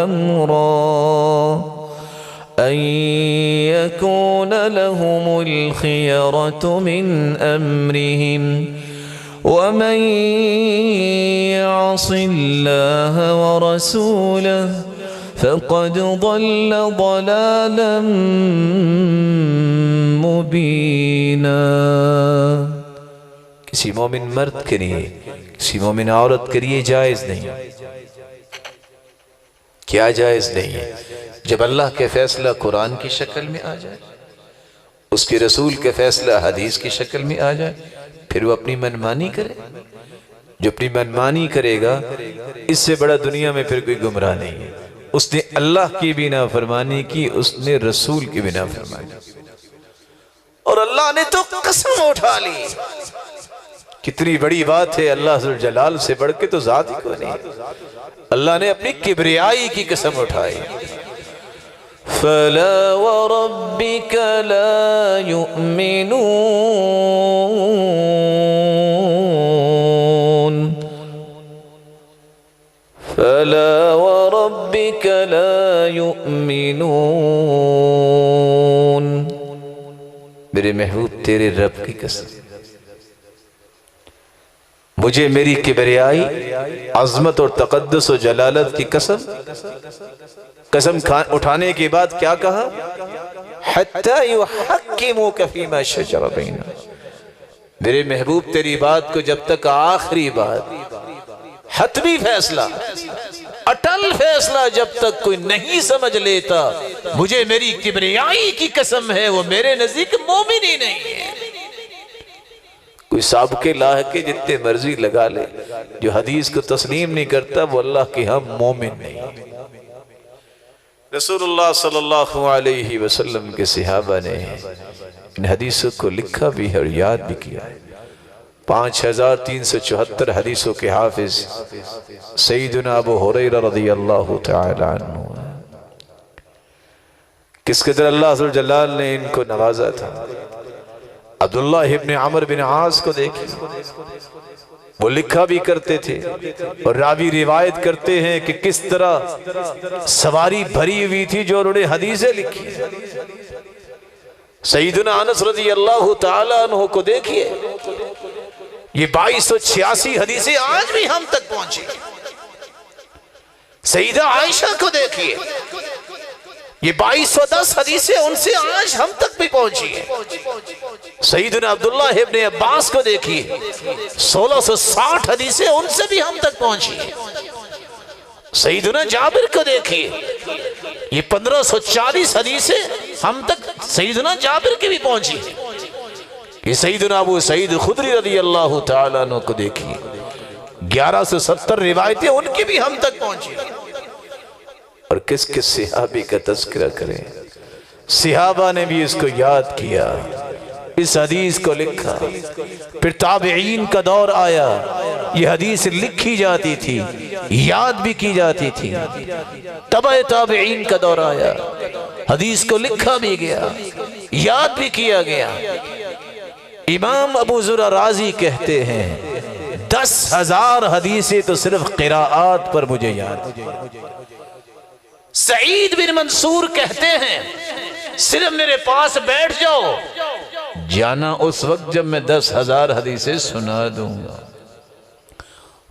أَمْرًا أَن يَكُونَ لَهُمُ الْخِيَرَةُ مِنْ أَمْرِهِمْ وَمَن يَعْصِ اللَّهَ وَرَسُولَهُ فَقَدْ ضَلَّ ضَلَالًا مُبِينًا۔ کسی مومن مرد کے لیے، کسی مومن عورت کے لیے جائز نہیں۔ کیا جائز نہیں ہے؟ جب اللہ کے فیصلہ قرآن کی شکل میں آ جائے، اس کے رسول کے فیصلہ حدیث کی شکل میں آ جائے، پھر وہ اپنی منمانی کرے۔ جو اپنی منمانی کرے گا، اس سے بڑا دنیا میں پھر کوئی گمراہ نہیں ہے۔ اس نے اللہ کی بھی نافرمانی کی، اس نے رسول کی بھی نافرمانی کی، اور اللہ نے تو قسم اٹھا لی۔ کتنی بڑی بات ہے، اللہ ذو الجلال سے بڑھ کے تو ذات ہی کو نہیں۔ اللہ نے اپنی کبریائی کی قسم اٹھائی۔ فَلَا وَرَبِّكَ لَا يُؤْمِنُونَ فَلَا وَرَبِّكَ لَا يُؤْمِنُونَ میرے محبوب تیرے رب کی قسم، مجھے میری کبریائی، عظمت اور تقدس و جلالت کی قسم اٹھانے کے بعد کیا کہا؟ حَتَّى يُحَكِّمُوكَ فِي مَا شَجَرَ بَيْنَهُمْ میرے محبوب تیری بات کو جب تک آخری بات، حتمی فیصلہ، اٹل فیصلہ جب تک کوئی نہیں سمجھ لیتا، مجھے میری کبریائی کی قسم ہے وہ میرے نزدیک مومن ہی نہیں ہے۔ کوئی سابقے لاحقے جتنے مرضی لگا لے، جو حدیث کو تسلیم نہیں کرتا وہ اللہ کے ہم مومن نہیں۔ رسول اللہ صلی اللہ علیہ وسلم کے صحابہ نے ان حدیثوں کو لکھا بھی ہے اور یاد بھی کیا ہے۔ 5374 حدیثوں کے حافظ سیدنا ابو ہریرہ رضی اللہ تعالی عنہ، کس قدر اللہ عز و جلال نے ان کو نوازا تھا۔ عبداللہ ابن عمر بن عاص کو دیکھیں، وہ لکھا بھی کرتے تھے اور راوی روایت کرتے ہیں کہ کس طرح سواری بھری ہوئی تھی جو انہوں نے حدیثیں لکھی۔ سیدنا انس رضی اللہ تعالی عنہ کو دیکھیے، یہ 2286 حدیثیں آج بھی ہم تک پہنچی۔ سیدہ عائشہ کو دیکھیے، یہ 2210 حدیثیں ان سے آج ہم تک بھی پہنچی ہیں۔ سیدنا عبداللہ ابن عباس کو دیکھیے، 1660 حدیثیں ان سے بھی ہم تک پہنچی ہیں۔ سیدنا جابر کو دیکھیے، یہ 1540 حدیثیں ہم تک سیدنا جابر کی بھی پہنچی ہیں۔ یہ سیدنا ابو سعید خدری رضی اللہ تعالیٰ عنہ کو دیکھیے، 1170 روایتیں ان کی بھی ہم تک پہنچی ہیں۔ اور کس کس صحابی کا تذکرہ کریں، صحابہ نے بھی اس کو یاد کیا، اس حدیث کو لکھا۔ پھر تابعین کا دور آیا، یہ حدیث لکھی جاتی تھی، یاد بھی کی جاتی تھی۔ تبع تابعین کا دور آیا، حدیث کو لکھا بھی گیا، یاد بھی کیا گیا۔ امام ابو زرع رازی کہتے ہیں 10,000 حدیثیں تو صرف قراءات پر مجھے یاد۔ سعید بن منصور کہتے ہیں صرف میرے پاس بیٹھ جاؤ، جانا اس وقت جب میں 10,000 حدیثیں سنا دوں گا۔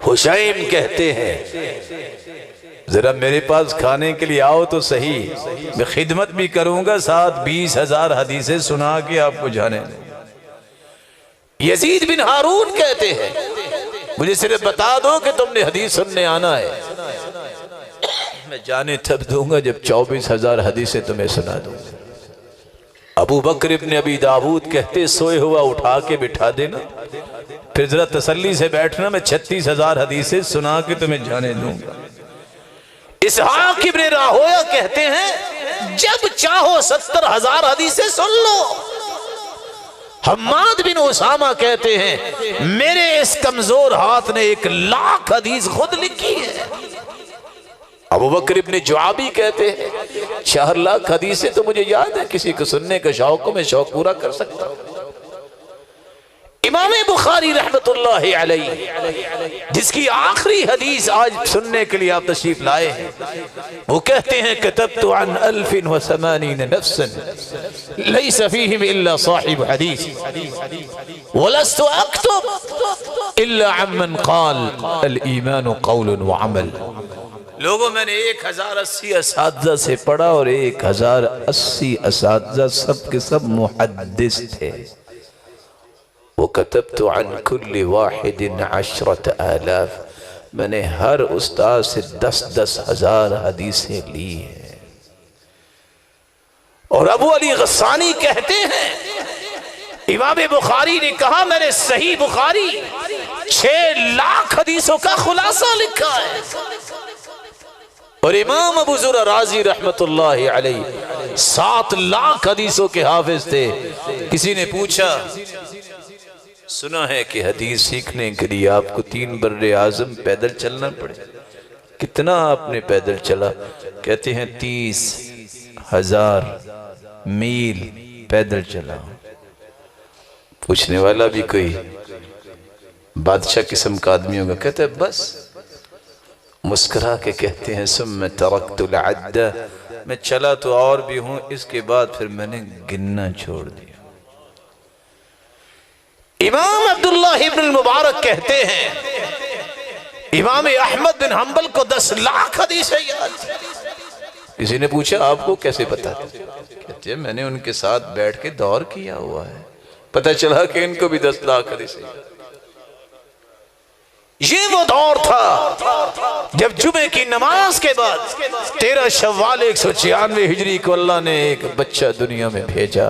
حشیم کہتے ہیں ذرا میرے پاس کھانے کے لیے آؤ تو صحیح، میں خدمت بھی کروں گا، ساتھ 20,000 حدیثیں سنا کے آپ کو جانے دوں۔ یزید بن ہارون کہتے ہیں مجھے صرف بتا دو کہ تم نے حدیث سننے آنا ہے، میں جانے تب دوں گا جب 24,000 حدیثیں تمہیں سنا دوں گا۔ ابو بکر ابن ابی داود کہتے سوئے ہوا اٹھا کے بٹھا دینا، پھر ذرا تسلی سے بیٹھنا، میں 36,000 حدیثیں سنا کے تمہیں جانے دوں گا۔ اسحاق ابن راہویہ کہتے ہیں جب چاہو 70,000 حدیثیں سن لو۔ حماد بن اسامہ کہتے ہیں میرے اس کمزور ہاتھ نے 1,00,000 حدیث خود لکھی ہے۔ ابو بکر ابن جعابی کہتے ہیں 4,00,000 حدیثیں تو مجھے یاد ہے، کسی کو سننے کا شوق کو میں شوق پورا کر سکتا ہوں۔ امام بخاری رحمت اللہ علیہ جس کی آخری حدیث آج سننے کے لیے آپ تشریف لائے ہیں، وہ کہتے ہیں کتبت عن 1080 نفسا لیس فیہم الا صاحب حدیث ولست اکتب الا عمن قال الایمان قول وعمل۔ لوگوں میں نے 1080 اساتذہ سے پڑھا اور 1080 اساتذہ سب کے سب محدث تھے۔ وَكَتَبْتُ عَنْ كُلِّ وَاحِدٍ 10,000، میں نے ہر استاد سے 10,000 حدیثیں لی ہیں۔ اور ابو علی غسانی کہتے ہیں امام بخاری نے کہا میں نے صحیح بخاری 6,00,000 حدیثوں کا خلاصہ لکھا ہے۔ اور امام ابو زرع رازی رحمت اللہ علیہ 7,00,000 حدیثوں کے حافظ تھے۔ کسی نے پوچھا سنا ہے کہ حدیث سیکھنے کے لیے آپ کو 3 بر اعظم پیدل چلنا پڑے، کتنا آپ نے پیدل چلا؟ کہتے ہیں 30,000 میل پیدل چلا۔ پوچھنے والا بھی کوئی بادشاہ قسم کا آدمی ہوگا، کہتے ہیں بس، مسکرا کے کہتے ہیں ثم ترکت العد، میں چلا تو اور بھی ہوں، اس کے بعد پھر میں نے گننا چھوڑ دیا۔ امام عبداللہ ابن المبارک کہتے ہیں امام احمد بن حنبل کو 10,00,000 حدیثیں یاد۔ کسی نے پوچھا آپ کو کیسے پتا؟ کہتے ہیں میں نے ان کے ساتھ بیٹھ کے دور کیا ہوا ہے، پتہ چلا کہ ان کو بھی 10,00,000 حدیثیں یاد۔ یہ وہ دور تھا جب جمعے کی نماز کے بعد 13 شوال 196 ہجری کو اللہ نے ایک بچہ دنیا میں بھیجا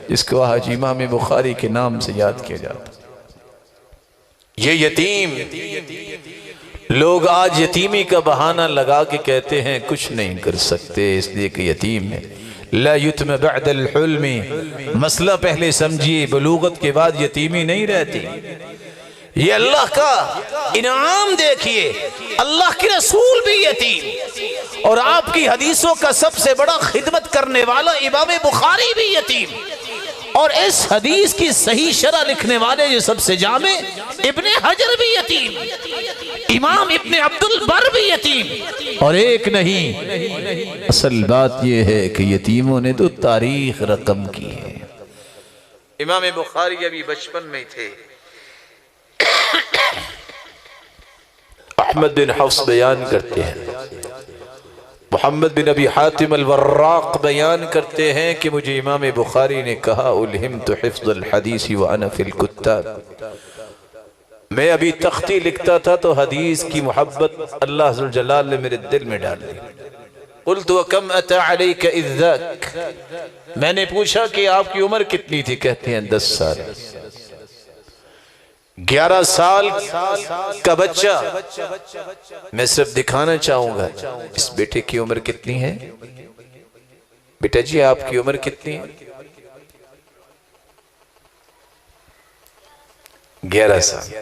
جس کو آج امام بخاری کے نام سے یاد کیا جاتا۔ یہ یتیم، لوگ آج یتیمی کا بہانہ لگا کے کہتے ہیں کچھ نہیں کر سکتے اس لیے کہ یتیم ہے۔ لا یتم بعد الحلم، مسئلہ پہلے سمجھیے، بلوغت کے بعد یتیمی نہیں رہتی۔ یہ اللہ کا انعام دیکھیے، اللہ کے رسول بھی یتیم، اور آپ کی حدیثوں کا سب سے بڑا خدمت کرنے والا امام بخاری بھی یتیم، اور اس حدیث کی صحیح شرح لکھنے والے جو سب سے جامع ابن حجر بھی یتیم، امام ابن عبد البر بھی یتیم، اور ایک نہیں، اصل بات یہ ہے کہ یتیموں نے تو تاریخ رقم کی ہے۔ امام بخاری ابھی بچپن میں تھے، احمد بن حفص بیان کرتے ہیں، محمد بن ابی حاتم الوراق بیان کرتے ہیں کہ مجھے امام بخاری نے کہا الہمت حفظ الحدیث وانا فی الکتاب، میں ابھی تختی لکھتا تھا تو حدیث کی محبت اللہ عز و جلال نے میرے دل میں ڈال دی۔ قلت وکم اتا علیک اذ ذاک، میں نے پوچھا کہ آپ کی عمر کتنی تھی؟ کہتے ہیں 10 سال۔ 11 سال کا بچہ، میں صرف دکھانا چاہوں گا اس بیٹے کی عمر کتنی ہے۔ بیٹا جی آپ کی عمر کتنی ہے؟ 11 سال۔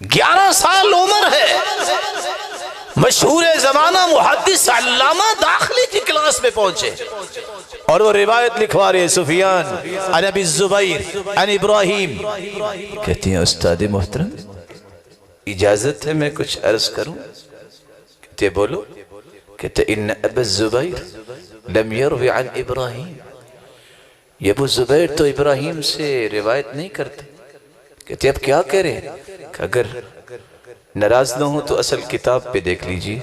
11 سال عمر ہے، مشہور زمانہ محدث علامہ داخلی کی کلاس میں پہنچے، اور وہ روایت لکھوا رہے سفیان عن ابی الزبیر عن ابراہیم، کہتے ہیں استاد محترم اجازت ہے میں کچھ عرض کروں؟ کہتے بولو۔ کہتے ان ابا الزبیر لم یروی عن ابراہیم، یہ ابو الزبیر تو ابراہیم سے روایت نہیں کرتے۔ کہتے اب کیا کہہ رہے ہیں؟ کہ اگر ناراض نہ ہوں تو اصل کتاب پہ دیکھ لیجئے۔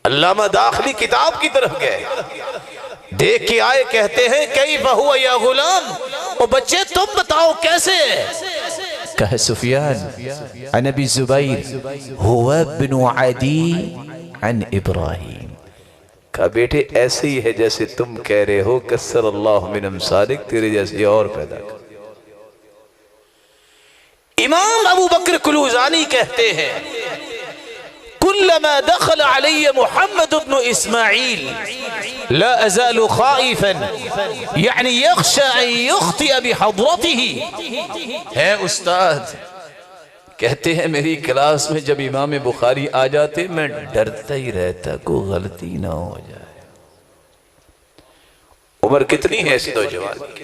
علامہ داخلی کتاب کی طرف گئے، دیکھ کے آئے، کہتے ہیں کیف ہوا یا غلام، او بچے تم بتاؤ کیسے ہے؟ کہا سفیان عن ابی زبیر ہوا ابن عدی عن ابراہیم، کہا بیٹے ایسے ہی ہے جیسے تم کہہ رہے ہو، کسر اللہ من امثالک، تیرے جیسے اور پیدا کر۔ امام ابو بکر کلوزانی کہتے ہیں کلما دخل علی محمد بن اسماعیل لا ازال خائفا یعنی یخشى ان یخطئ بحضرته۔ ہے استاد کہتے ہیں میری کلاس میں جب امام بخاری آ جاتے میں ڈرتا ہی رہتا کوئی غلطی نہ ہو جائے۔ عمر کتنی ہے اس نوجوان کی؟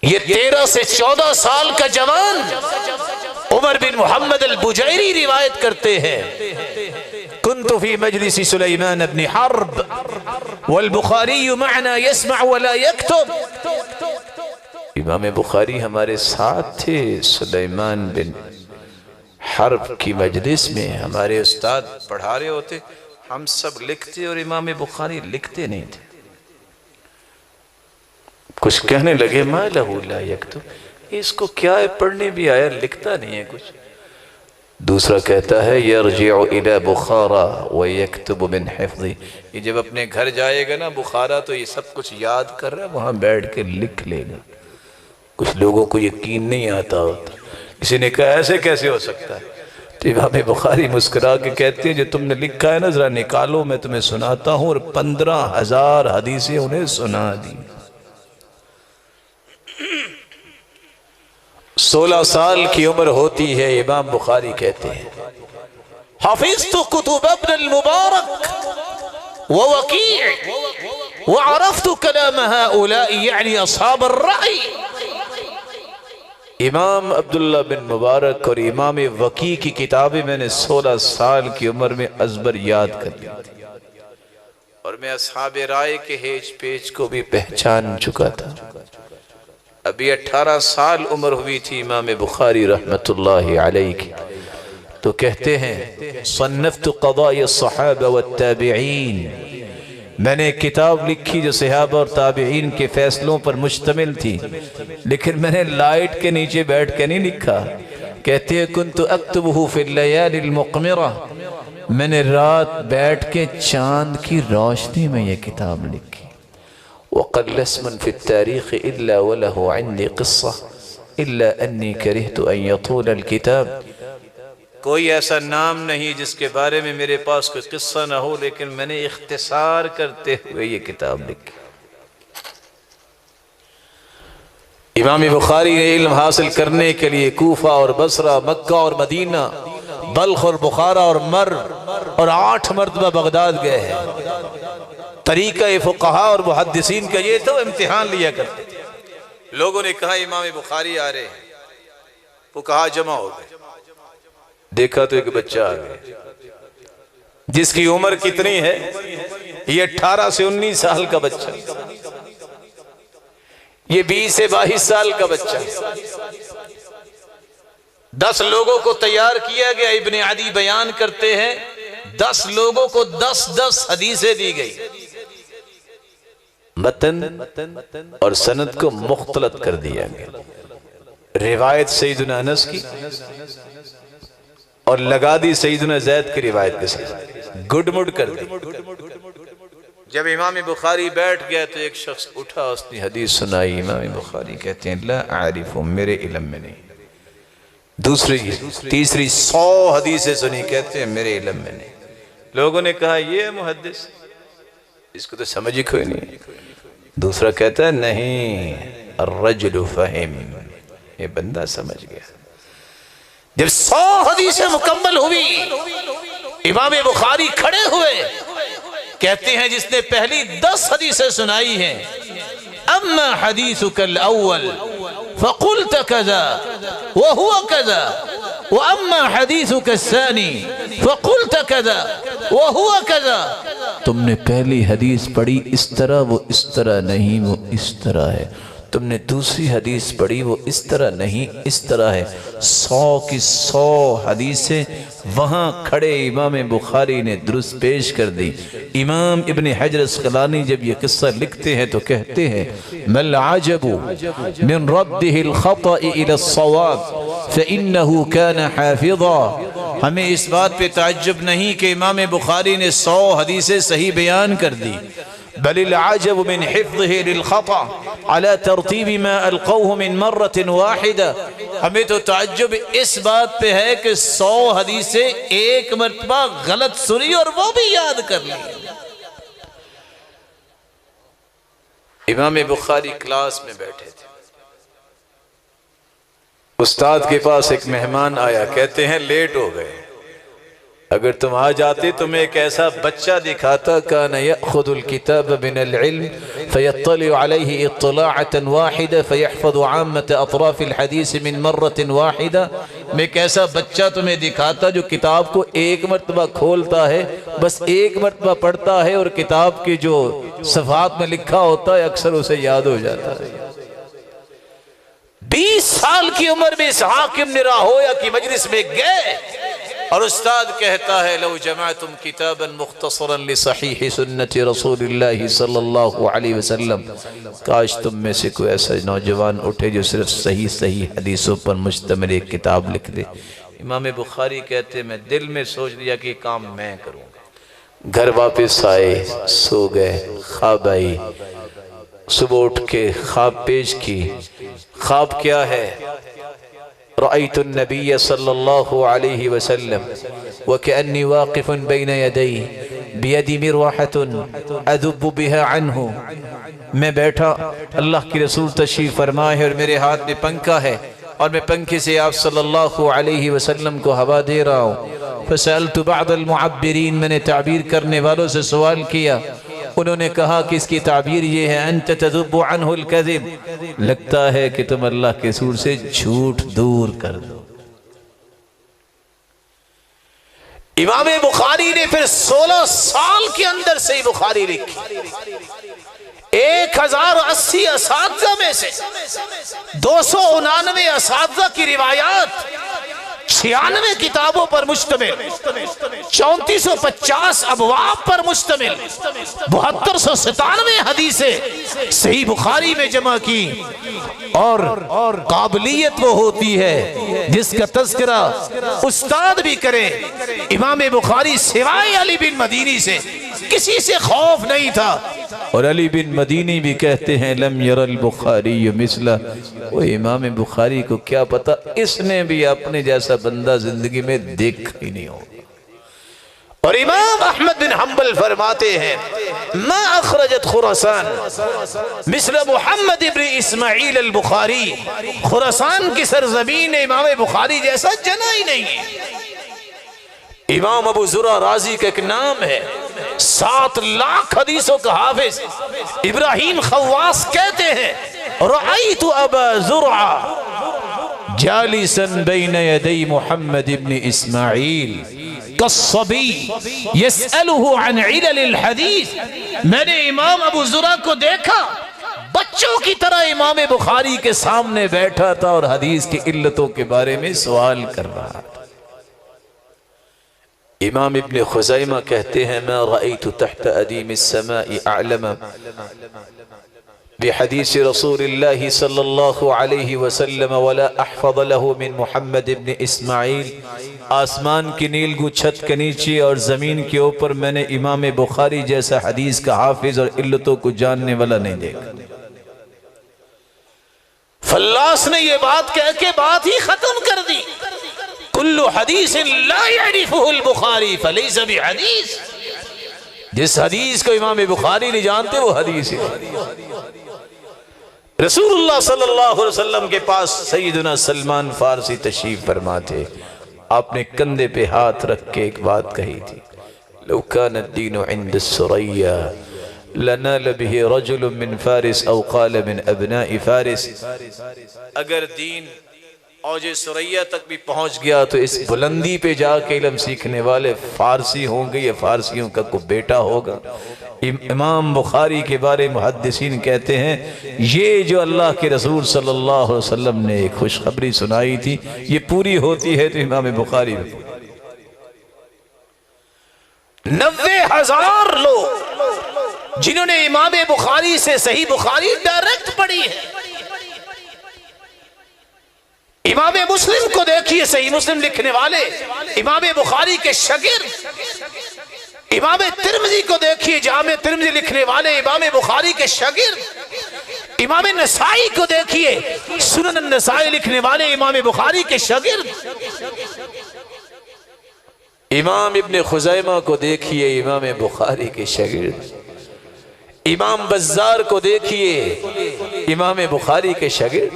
یہ 13 سے 14 سال کا جوان عمر بن محمد البجیری روایت کرتے ہیں کنت فی مجلس سلیمان بن حرب والبخاری معنا يسمع ولا يكتب، امام بخاری ہمارے ساتھ تھے سلیمان بن حرب کی مجلس میں، ہمارے استاد پڑھا رہے ہوتے، ہم سب لکھتے اور امام بخاری لکھتے نہیں تھے۔ کچھ کہنے لگے ما لہو لا یکتب، اس کو کیا ہے پڑھنے بھی آیا لکھتا نہیں ہے کچھ۔ دوسرا کہتا ہے یرجع الی بخارا ویکتب من حفظی، یہ جب اپنے گھر جائے گا نا بخارا تو یہ سب کچھ یاد کر رہا ہے، وہاں بیٹھ کے لکھ لے گا۔ کچھ لوگوں کو یقین نہیں آتا ہوتا، کسی نے کہا ایسے کیسے ہو سکتا ہے؟ تو امام بخاری مسکرا کے کہتے ہیں جو تم نے لکھا ہے نا ذرا نکالو میں تمہیں سناتا ہوں، اور 15,000 حدیثیں انہیں سنا دی۔ 16 سال کی عمر ہوتی ہے، امام بخاری کہتے ہیں حفظت کتب ابن المبارک ووکیع وعرفت کلام هؤلاء یعنی اصحاب الرأی۔ امام عبداللہ بن مبارک اور امام وکیع کی کتابیں میں نے 16 سال کی عمر میں ازبر یاد کر لی تھی، اور میں اصحاب رائے کے ہیج پیج کو بھی پہچان چکا تھا۔ ابھی 18 سال عمر ہوئی تھی امام بخاری رحمت اللہ علیہ کی، تو کہتے ہیں صنفت قضاء الصحابہ والتابعین، میں نے کتاب لکھی جو صحابہ اور تابعین کے فیصلوں پر مشتمل تھی، لیکن میں نے لائٹ کے نیچے بیٹھ کے نہیں لکھا۔ کہتے ہیں کنت اکتبہ فی اللیال المقمرہ، میں نے رات بیٹھ کے چاند کی روشنی میں یہ کتاب لکھی۔ وقل اسم فی التاریخ الا وله عندي قصہ، إلا أني كرهت أن يطول الكتاب. کوئی ایسا نام نہیں جس کے بارے میں میرے پاس کوئی قصہ نہ ہو، لیکن میں نے اختصار کرتے ہوئے یہ کتاب لکھی. امام بخاری نے علم حاصل کرنے کے لیے کوفہ اور بصرہ، مکہ اور مدینہ، بلخ اور بخارا اور مرو اور 8 مرتبہ بغداد گئے ہیں. طریقہ فقہا اور محدثین کا یہ تو امتحان لیا کرتے تھے. لوگوں نے کہا امام بخاری آ رہے ہیں، فقہا جمع ہو گئے. دیکھا تو ایک بچہ آ گیا جس کی عمر کتنی ہے؟ یہ 18 سے 19 سال کا بچہ، یہ 20 سے 22 سال کا بچہ. 10 لوگوں کو تیار کیا گیا. ابن عدی بیان کرتے ہیں 10 لوگوں کو 10 حدیثیں دی گئی. متن اور سند کو مختلط کر دیا گیا. روایت سیدنا انس کی اور لگا دی سیدنا زید کی روایت کے ساتھ، گڈ مڈ کر دی. جب امام بخاری بیٹھ گیا تو ایک شخص اٹھا، اس نے حدیث سنائی. امام بخاری کہتے ہیں لا اعرف، میرے علم میں نہیں. دوسری تیسری 100 حدیثیں سنی، کہتے ہیں میرے علم میں نہیں. لوگوں نے کہا یہ محدث، اس کو تو سمجھ ہی کوئی نہیں. دوسرا کہتا ہے نہیں، الرجل فہم، یہ بندہ سمجھ گیا. جب 100 حدیثیں مکمل ہوئی، امام بخاری کھڑے ہوئے، کہتے ہیں جس نے پہلی 10 حدیثیں سنائی ہیں، اما حدیثک الاول فقلت کذا وہو کذا، واما حدیثک الثانی فقلت کذا وہو کذا. تم نے پہلی حدیث پڑھی اس طرح، وہ اس طرح نہیں، وہ اس طرح ہے. تم نے دوسری حدیث پڑھی، وہ اس طرح نہیں، اس طرح ہے. 100 کی 100 حدیثیں وہاں کھڑے امام بخاری نے درست پیش کر دی. امام ابن حجر اسقلانی جب یہ قصہ لکھتے ہیں تو کہتے ہیں مَا الْعَجَبُ مِنْ رَدِّهِ الْخَطَئِ إِلَى الصَّوَابِ فَإِنَّهُ كَانَ حَافِظًا. ہمیں اس بات پہ تعجب نہیں کہ امام بخاری نے 100 حدیثیں صحیح بیان کر دی، بل العجب من حفظه للخطأ على ترتیب ما القوه من مرة واحدة. ہمیں تو تعجب اس بات پہ ہے کہ 100 حدیثیں ایک مرتبہ غلط سنی اور وہ بھی یاد کر لی. امام بخاری کلاس میں بیٹھے تھے، استاد کے پاس ایک مہمان آیا، کہتے ہیں لیٹ ہو گئے، اگر تم آ جاتے تمہیں ایک ایسا بچہ دکھاتا کان یأخذ الکتاب من العلم فیطلع علیہ اطلاعة واحدة فیحفظ عامة اطراف الحدیث من مرة واحدة. میں ایک ایسا بچہ تمہیں دکھاتا جو کتاب کو ایک مرتبہ کھولتا ہے، بس ایک مرتبہ پڑھتا ہے، اور کتاب کی جو صفحات میں لکھا ہوتا ہے اکثر اسے یاد ہو جاتا ہے. 20 سال کی عمر میں اس حاکم نے راہویا کی مجلس میں گئے اور استاد کہتا ہے لو جمعتم کتابا مختصرا لصحیح سنت رسول اللہ صلی اللہ علیہ وسلم، کاش تم میں سے کوئی ایسا نوجوان اٹھے جو صرف صحیح حدیثوں پر مشتمل ایک کتاب لکھ دے. امام بخاری کہتے میں دل میں سوچ لیا کہ یہ کام میں کروں گا. گھر واپس آئے، سو گئے، خواب آئی، صبح اٹھ کے خواب پیش کی. خواب کیا ہے؟ رأيت النبي صلى الله عليه وسلم وكأني واقف بين يديه بيدي مروحة أذب بها عنه. میں بیٹھا، اللہ کی رسول تشریف فرمائے ہے اور میرے ہاتھ میں پنکھا ہے اور میں پنکھے سے آپ صلی اللہ علیہ وسلم کو ہوا دے رہا ہوں. فسألت بعض المعبرین، میں نے تعبیر کرنے والوں سے سوال کیا. انہوں نے کہا کہ اس کی تعبیر یہ ہے انت تذب عنہ الکذب، لگتا ہے کہ تم اللہ کے رسول سے جھوٹ دور کر دو. امام بخاری نے پھر 16 سال کے اندر صحیح بخاری لکھی. 1080 اساتذہ میں سے 299 اساتذہ کی روایات 96 کتابوں پر مشتمل، 3450 ابواب پر مشتمل، 7297 حدیثیں صحیح بخاری میں جمع کی. اور قابلیت وہ ہوتی ہے جس کا تذکرہ استاد بھی کرے. امام بخاری سوائے علی بن مدینی سے کسی سے خوف نہیں تھا. اور علی بن مدینی بھی کہتے ہیں لم یر البخاری مثلہ، وہ امام بخاری کو کیا پتا، اس نے بھی اپنے جیسا بندہ زندگی میں دیکھا ہی نہیں ہوگا۔ اور امام احمد بن حنبل فرماتے ہیں ما اخرجت خراسان مثل محمد ابن اسماعیل البخاری، خراسان کی سرزمین امام بخاری جیسا جنا ہی نہیں ہے۔ امام ابو زرع رازی کا ایک نام ہے، 7 لاکھ حدیثوں کا حافظ ابراہیم خواص کہتے ہیں رأیت ابا زرع جالسا بین یدی محمد ابن اسماعیل کالصبی یسألہ عن علل الحدیث، میں نے امام ابو زرع کو دیکھا بچوں کی طرح امام بخاری کے سامنے بیٹھا تھا اور حدیث کی علتوں کے بارے میں سوال کر رہا تھا۔ امام ابن خزیمہ کہتے ہیں ما رأیت تحت ادیم السماء اعلم بحدیث رسول اللہ صلی اللہ علیہ وسلم ولا احفظ له من محمد ابن اسماعیل، آسمان کی نیلگوں چھت کے نیچے اور زمین کے اوپر میں نے امام بخاری جیسا حدیث کا حافظ اور علتوں کو جاننے والا نہیں دیکھا۔ فلاس نے یہ بات کہہ کے بات ہی ختم کر دی، کل حدیث لا يعرفه البخاری فلیس بحدیث، جس حدیث کو امام بخاری نہیں جانتے وہ حدیث ہے۔ رسول اللہ صلی اللہ علیہ وسلم کے پاس سیدنا سلمان فارسی تشریف فرما تھے، آپ نے کندھے پہ ہاتھ رکھ کے ایک بات کہی تھی لو کان الدین عند السریا لنال به رجل من فارس او قال من ابناء فارس، اگر دین اوج سریا تک بھی پہنچ گیا تو اس بلندی پہ جا کے علم سیکھنے والے فارسی ہوں گے یا فارسیوں کا کوئی بیٹا ہوگا۔ امام بخاری کے بارے محدثین کہتے ہیں یہ جو اللہ کے رسول صلی اللہ علیہ وسلم نے ایک خوشخبری سنائی تھی یہ پوری ہوتی ہے تو امام بخاری میں 90,000 لوگ جنہوں نے امام بخاری سے صحیح بخاری ڈائریکٹ پڑھی ہے۔ امام مسلم کو دیکھیے، صحیح مسلم لکھنے والے امام بخاری کے شاگرد، امام ترمذی کو دیکھیے، جامع ترمذی لکھنے والے امام بخاری کے شاگرد، امام نسائی کو دیکھیے، سنن النسائی لکھنے والے امام بخاری کے شاگرد، امام ابن خزیمہ کو دیکھیے امام بخاری کے شاگرد، امام بزار کو دیکھیے امام بخاری کے شاگرد،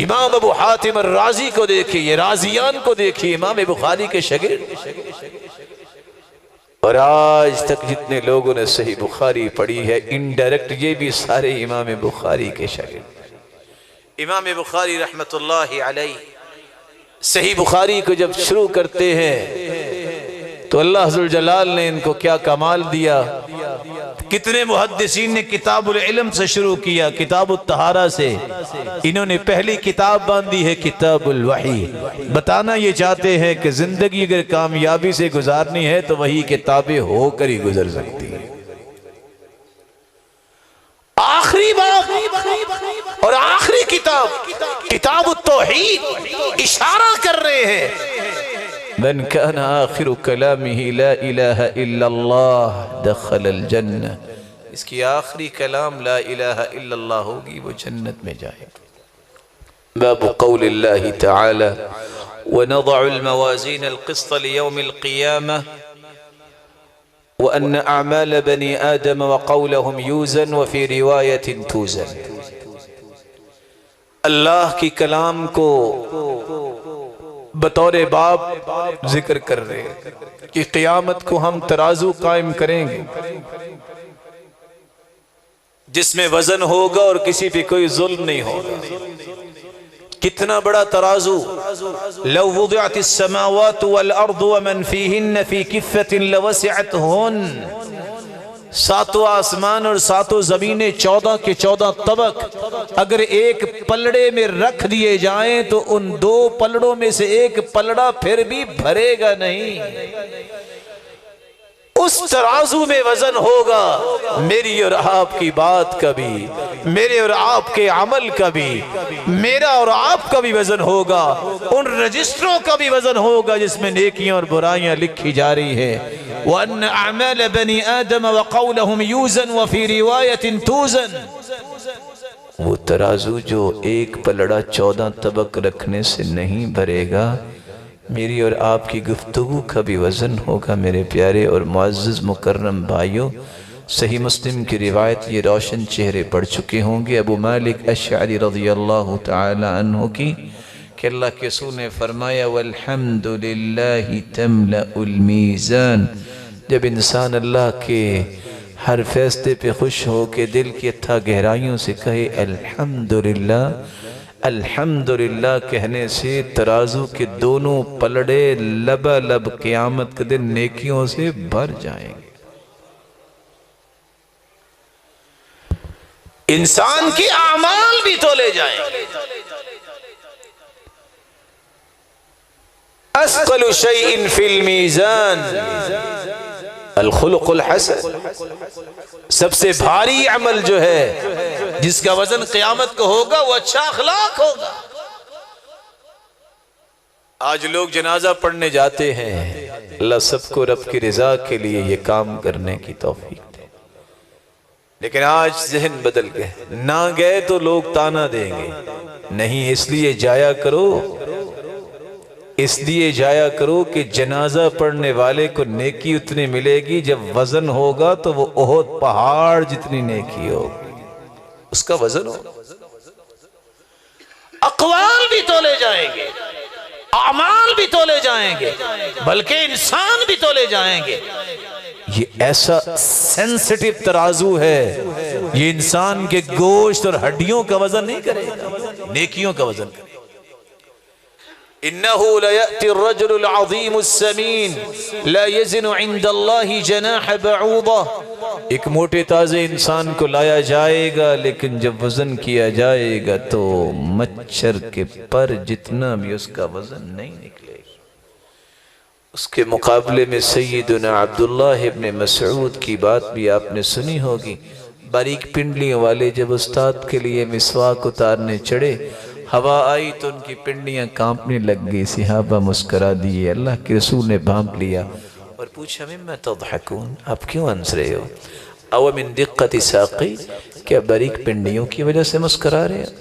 امام ابو حاتم الرازی کو دیکھیے، رازیان کو دیکھیے امام بخاری کے شاگرد۔ اور آج تک جتنے لوگوں نے صحیح بخاری پڑھی ہے انڈائریکٹ یہ بھی سارے امام بخاری کے شاگرد۔ امام بخاری رحمت اللہ علیہ صحیح بخاری کو جب شروع کرتے ہیں تو اللہ ذوالجلال نے ان کو کیا کمال دیا، کتنے محدثین نے کتاب العلم سے شروع کیا، کتاب الطہارہ سے، انہوں نے پہلی کتاب باندھی ہے کتاب الوحی۔ بتانا یہ چاہتے ہیں کہ زندگی اگر کامیابی سے گزارنی ہے تو وہی کتابیں ہو کر ہی گزر سکتی ہیں۔ آخری باب اور آخری کتاب کتاب التوحید اشارہ کر رہے ہیں من كان آخر كلامه لا إله إلا الله دخل الجنة، اس کی آخری کلام لا الہ الا اللہ ہوگی، وہ جنت میں جائے گا۔ باب قول اللہ تعالی ونضع الموازین القسط لیوم القیامة وأن أعمال بني آدم وقولهم يوزن وفي رواية توزن۔ اللہ کی کلام کو بطور باب ذکر کر رہے ہیں کہ قیامت کو ہم ترازو قائم کریں گے جس میں وزن ہوگا اور کسی پہ کوئی ظلم نہیں ہوگا۔ کتنا بڑا ترازو، لو وضعت السماوات والارض ومن فيهن في كفة لوسعتهن، ساتوں آسمان اور ساتوں زمینیں 14 کے 14 طبق اگر ایک پلڑے میں رکھ دیے جائیں تو ان 2 پلڑوں میں سے ایک پلڑا پھر بھی بھرے گا نہیں۔ اس ترازو میں وزن ہوگا میری اور آپ کی بات کا بھی، میرے اور آپ کے عمل کا بھی، میرا اور آپ کا بھی وزن ہوگا، ان رجسٹروں کا بھی وزن ہوگا جس میں نیکیاں اور برائیاں لکھی جا رہی ہیں۔ وَأَنَّ أَعْمَالَ بَنِي آدَمَ وَقَوْلَهُمْ يُوزَنْ وَفِي رِوَایَةٍ تُوزَنْ. وہ ترازو جو ایک پلڑا 14 طبق رکھنے سے نہیں بھرے گا، میری اور آپ کی گفتگو کا بھی وزن ہوگا. میرے پیارے اور معزز مکرم بھائیوں، صحیح مسلم کی روایت یہ روشن چہرے پڑھ چکے ہوں گے ابو مالک اشعری رضی اللہ تعالی عنہ کی، کہ اللہ کے رسول نے فرمایا والحمد للہ تملأ المیزان. جب انسان اللہ کے ہر فیصلے پہ خوش ہو کے دل کی اتھا گہرائیوں سے کہے الحمدللہ، الحمدللہ کہنے سے ترازو کے دونوں پلڑے لبالب قیامت کے دن نیکیوں سے بھر جائیں گے. انسان کے اعمال بھی تولے جائیں گے. اثقل شیء فی المیزان الخلق الحسن. سب سے بھاری عمل جو ہے جس کا وزن قیامت کو ہوگا وہ اچھا اخلاق ہوگا. آج لوگ جنازہ پڑھنے جاتے ہیں، اللہ سب کو رب کی رضا کے لیے یہ کام کرنے کی توفیق دے، لیکن آج ذہن بدل گئے. نہ گئے تو لوگ تانا دیں گے. نہیں، اس لیے جایا کرو، اس لیے جایا کرو کہ جنازہ پڑھنے والے کو نیکی اتنی ملے گی، جب وزن ہوگا تو وہ احد پہاڑ جتنی نیکی ہوگی، اس کا وزن ہوگا. اقوال بھی تولے جائیں گے، اعمال بھی تولے جائیں گے، بلکہ انسان بھی تولے جائیں گے. یہ ایسا سینسٹیو ترازو ہے، یہ انسان کے گوشت اور ہڈیوں کا وزن نہیں کرے گا، نیکیوں کا وزن کرے گا. إِنَّهُ لَيَأْتِ الرَّجُلُ الْعَظِيمُ السَّمِينُ لَا يَزِنُ عِنْدَ اللَّهِ جَنَاحَ بَعُوضَةٍ. ایک موٹے تازے انسان کو لایا جائے گا، لیکن جب وزن کیا جائے گا تو مچھر کے پر جتنا بھی اس کا وزن نہیں نکلے گا. اس کے مقابلے میں سیدنا عبداللہ ابن مسعود کی بات بھی آپ نے سنی ہوگی. باریک پنڈلیوں والے جب استاد کے لیے مسواک اتارنے چڑھے، ہوا آئی تو ان کی پنڈلیاں کانپنے لگ گئی. صحابہ مسکرا دیے. اللہ کے رسول نے بھانپ لیا اور پوچھا مما تضحکون، آپ کیوں ہنس رہے ہو؟ او من دقت ساقی، کیا باریک پنڈلیوں کی وجہ سے مسکرا رہے ہیں؟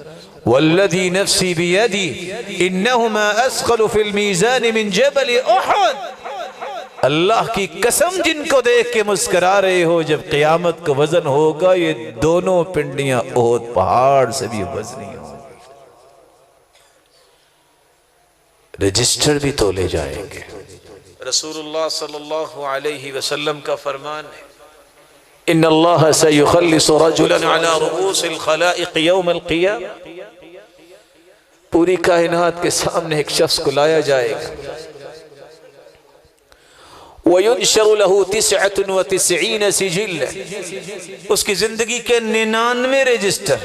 والذی نفسی بیدی انہما اسقل فی المیزان من جبل احد. اللہ کی قسم جن کو دیکھ کے مسکرا رہے ہو، جب قیامت کا وزن ہوگا یہ دونوں پنڈلیاں احد پہاڑ سے بھی وزنی ہوں. رجسٹر بھی تولے جائیں گے. رسول اللہ صلی اللہ علیہ وسلم کا فرمان ہے ان اللہ سیخلص رجلا علی رؤوس الخلائق یوم القیامہ. پوری کائنات کے سامنے ایک شخص کو لایا جائے گا. وَيُنْشَرُ لَهُ 99 سِجِلًا. اس کی زندگی کے 99 رجسٹر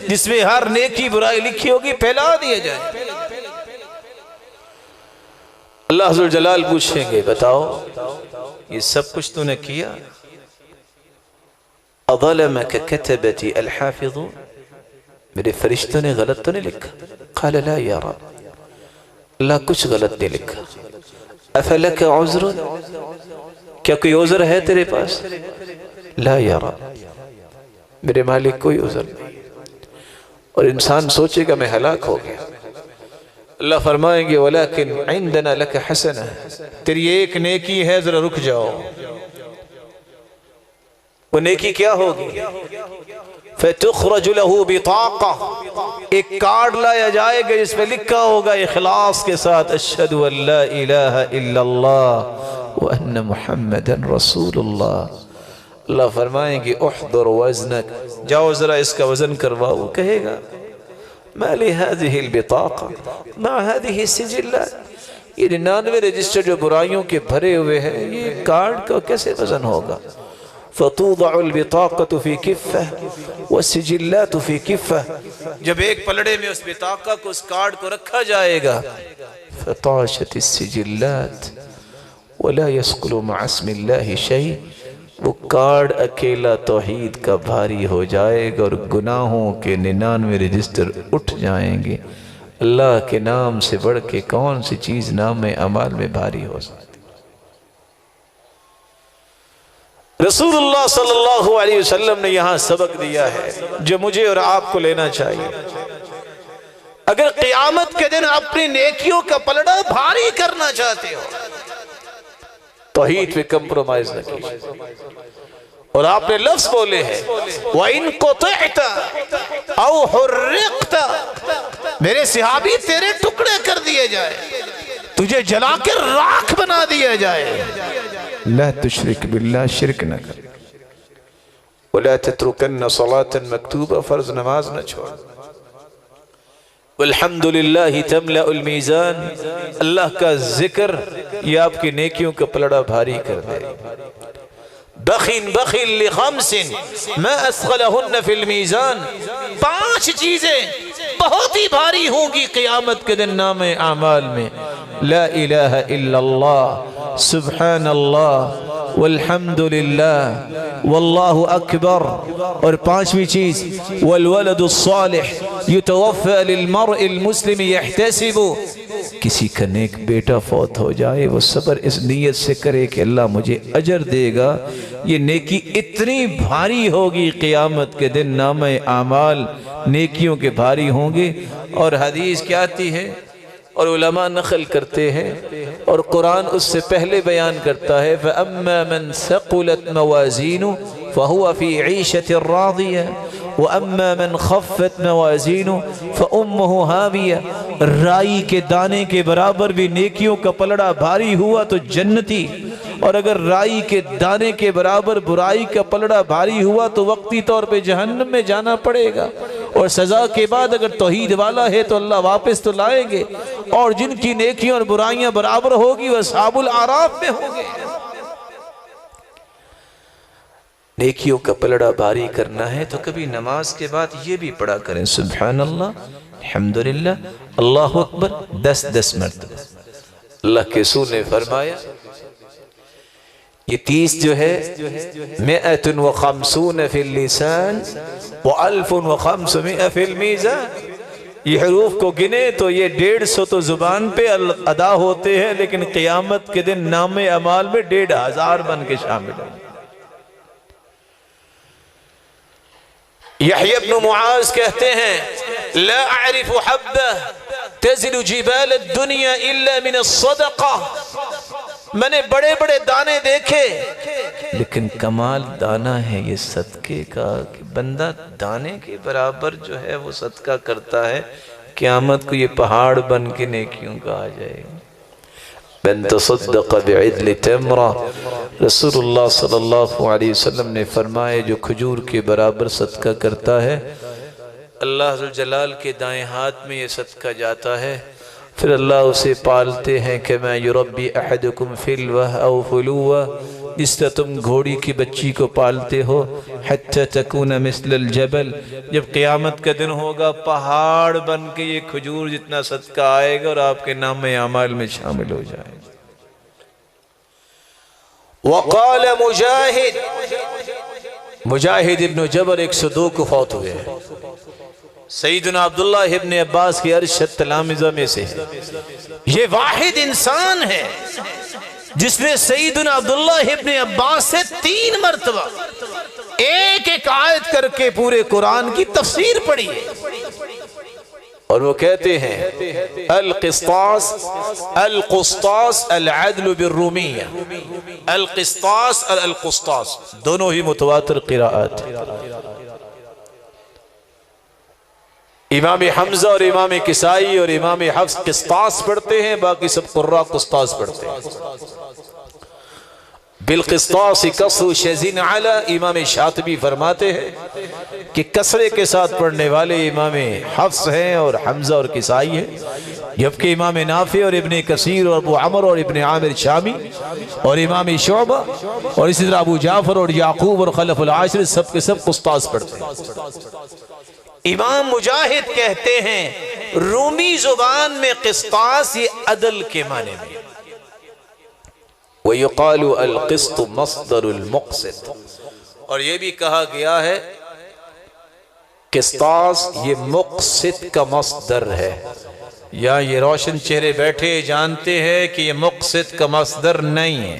جس میں ہر نیکی برائی لکھی ہوگی پھیلا دیے جائیں. اللہ عز و جلال پوچھیں گے بتاؤ یہ سب کچھ تو نے کیا؟ اظلمك كتبتي الحافظون، میرے فرشتوں نے غلط تو نہیں لکھا؟ قال لا یا رب، اللہ کچھ غلط نہیں لکھا. افلک عذر، کیا کوئی عذر ہے تیرے پاس؟ لا یا رب، میرے مالک کوئی عذر نہیں. اور انسان سوچے گا میں ہلاک ہو گیا. اللہ فرمائیں گے ولیکن عندنا لک حسنہ، تیری ایک نیکی ہے، ذرا رک جاؤ. وہ نیکی کیا ہوگی؟ فتخرج له بطاقہ، ایک کارڈ لایا جائے گا جس میں لکھا ہوگا اخلاص کے ساتھ اشہد ان لا الہ الا اللہ وان محمد رسول اللہ. اللہ فرمائیں گے احضر وزنک، جاؤ ذرا اس کا وزن کرواؤ. کہے گا ما لهذه البطاقة مع هذه السجلات، یہ 99 رجسٹر جو برائیوں کے بھرے ہوئے ہیں، یہ کارڈ کا کیسے وزن ہوگا؟ فتوضع البطاقة في كفة والسجلات في كفة. جب ایک پلڑے میں اس بطاقہ کو، اس کارڈ کو رکھا جائے گا، فطاشت السجلات ولا يسقل مع اسم الله شيء. وہ کارڈ اکیلا توحید کا بھاری ہو جائے گا اور گناہوں کے 99 رجسٹر اٹھ جائیں گے. اللہ کے نام سے بڑھ کے کون سی چیز نام اعمال میں بھاری ہو سکتی؟ رسول اللہ صلی اللہ علیہ وسلم نے یہاں سبق دیا ہے جو مجھے اور آپ کو لینا چاہیے۔ اگر قیامت کے دن اپنی نیکیوں کا پلڑا بھاری کرنا چاہتے ہو، توحید پہ کمپرومائز نہ کیجیے۔ اور آپ نے لفظ بولے ہیں وَإِن قُطِعْتَ أَوْ حُرِّقْتَ، میرے صحابی تیرے ٹکڑے کر دیے جائے، تجھے جلا کے راکھ بنا دیا جائے، لا تشرک باللہ، شرک نہ کر، وَلَا تَتْرُكَنَّ صَلَاةً مَكْتُوبًا، فرض نماز نہ چھوڑ، والحمدللہ تملأ المیزان، اللہ کا ذکر یہ آپ کی نیکیوں کا پلڑا بھاری کر دے۔ بخل لخمس ما اسقلہن فی المیزان، 5 چیزیں بہت ہی بھاری ہوں گی قیامت کے دن نام اعمال میں، لا الہ الا اللہ، سبحان اللہ، والحمدللہ، واللہ اکبر، اور 5ویں چیز والولد الصالح یتوفى للمرء المسلم يحتسب، کسی کا نیک بیٹا فوت ہو جائے وہ صبر اس نیت سے کرے کہ اللہ مجھے اجر دے گا، یہ نیکی اتنی بھاری ہوگی قیامت کے دن نام اعمال نیکیوں کے بھاری ہوں گے۔ اور حدیث کیا آتی ہے اور علماء نقل کرتے ہیں اور قرآن اس سے پہلے بیان کرتا ہے فَأَمَّا مَنْ ثَقُلَتْ مَوَازِينُهُ فَهُوَ فِي عِيشَةٍ رَاضِيَةٍ وَأَمَّا مَنْ خَفَّتْ مَوَازِينُهُ فَأُمُّهُ هَاوِيَةٌ، رائی کے دانے کے برابر بھی نیکیوں کا پلڑا بھاری ہوا تو جنتی، اور اگر رائی کے دانے کے برابر برائی کا پلڑا بھاری ہوا تو وقتی طور پہ جہنم میں جانا پڑے گا، اور سزا کے بعد اگر توحید والا ہے تو اللہ واپس تو لائیں گے، اور جن کی نیکیاں اور برائیاں برابر ہوگی وہ اصحاب الاعراف میں ہوں گے۔ نیکیوں کا پلڑا بھاری کرنا ہے تو کبھی نماز کے بعد یہ بھی پڑھا کریں سبحان اللہ، الحمدللہ، اللہ اکبر 10 مرتبہ۔ اللہ کے رسول نے فرمایا یہ 30 جو ہے 150 فی اللسان و1500 فی المیزان، یہ حروف کو گنے تو یہ 150 تو زبان پہ ادا ہوتے ہیں، لیکن قیامت کے دن نام اعمال میں 1500 بن کے شامل ہیں۔ یحییٰ بن معاذ کہتے ہیں لا اعرف حبہ تزل جبال الدنیا الا من الصدقہ، میں نے بڑے بڑے دانے دیکھے لیکن کمال دانہ ہے یہ صدقے کا، کہ بندہ دانے کے برابر جو ہے وہ صدقہ کرتا ہے، قیامت کو یہ پہاڑ بن کے نیکیوں کا آ جائے گا۔ من تصدق بعدل تمرہ، رسول اللہ صلی اللہ علیہ وسلم نے فرمائے جو کھجور کے برابر صدقہ کرتا ہے اللہ ذوالجلال کے دائیں ہاتھ میں یہ صدقہ جاتا ہے، پھر اللہ اسے پالتے ہیں کما یربی احدکم فلوہ او فلوہ، جس طرح تم گھوڑی کی بچی کو پالتے ہو، حتی تکون مثل الجبل، جب قیامت کا دن ہوگا پہاڑ بن کے یہ کھجور جتنا صدقہ آئے گا اور آپ کے نام اعمال میں شامل ہو جائے گا۔ وقال مجاہد ابن جبر 102 کو فوت ہوئے ہیں، سیدنا عبداللہ ابن عباس کی ارشد تلامذہ میں سے ہے، یہ واحد انسان ہے جس نے سیدنا عبداللہ ابن عباس سے 3 مرتبہ ایک آیت کر کے پورے قرآن کی تفسیر پڑھی ہے، اور وہ کہتے ہیں القسطاس العدل بالرومیہ، القسطاس القسطاس دونوں ہی متواتر قراءات ہیں۔ امام حمزہ اور امام کسائی اور امام حفص قسطاس پڑھتے ہیں، باقی سب قراء قسطاس پڑھتے ہیں۔ بالقسطاس کسر شزین علی، امام شاطبی فرماتے ہیں کہ کسرے کے ساتھ پڑھنے والے امام حفص ہیں اور حمزہ اور کسائی ہیں، جبکہ امام نافع اور ابن کثیر اور ابو عمر اور ابن عامر شامی اور امام شعبہ اور اسی طرح ابو جعفر اور یعقوب اور خلف العاشر سب کے سب قسطاس پڑھتے ہیں۔ امام مجاہد کہتے ہیں رومی زبان میں قسطاس یہ عدل کے معنی میں، وَيُقَالُ الْقِسْطُ مَصْدَرُ الْمُقْسِطِ، اور یہ بھی کہا گیا ہے قسطاس یہ مقسط کا مصدر ہے، یا یہ روشن چہرے بیٹھے جانتے ہیں کہ یہ مقسط کا مصدر نہیں ہے،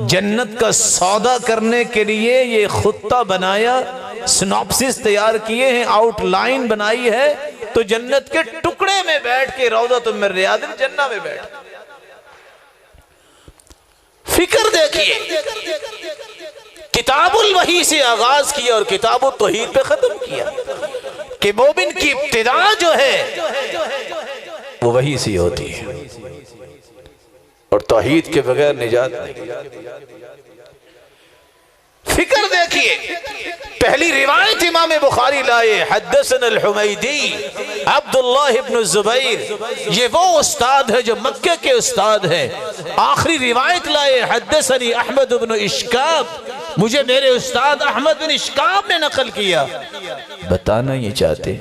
جنت کا سودا کرنے کے لیے یہ خطہ بنایا، سناپسس تیار کیے ہیں، آؤٹ لائن بنائی ہے، تو جنت کے ٹکڑے میں بیٹھ کے روضۃ من ریاض الجنہ میں بیٹھ، فکر دیکھیے، کتاب الوحی سے آغاز کیا اور کتاب التوحید پہ ختم کیا کہ مومن کی ابتدا جو ہے وہ وحی سے ہوتی ہے اور توحید کے بغیر نجات نہیں۔ فکر دیکھیے، پہلی روایت امام بخاری لائے، حدثنا الحمیدی عبداللہ ابن الزبیر، یہ وہ استاد ہے جو مکہ کے استاد ہے۔ آخری روایت لائے، حدثنی احمد بن اشکاب، مجھے میرے استاد احمد بن اشکاب نے نقل کیا۔ بتانا یہ چاہتے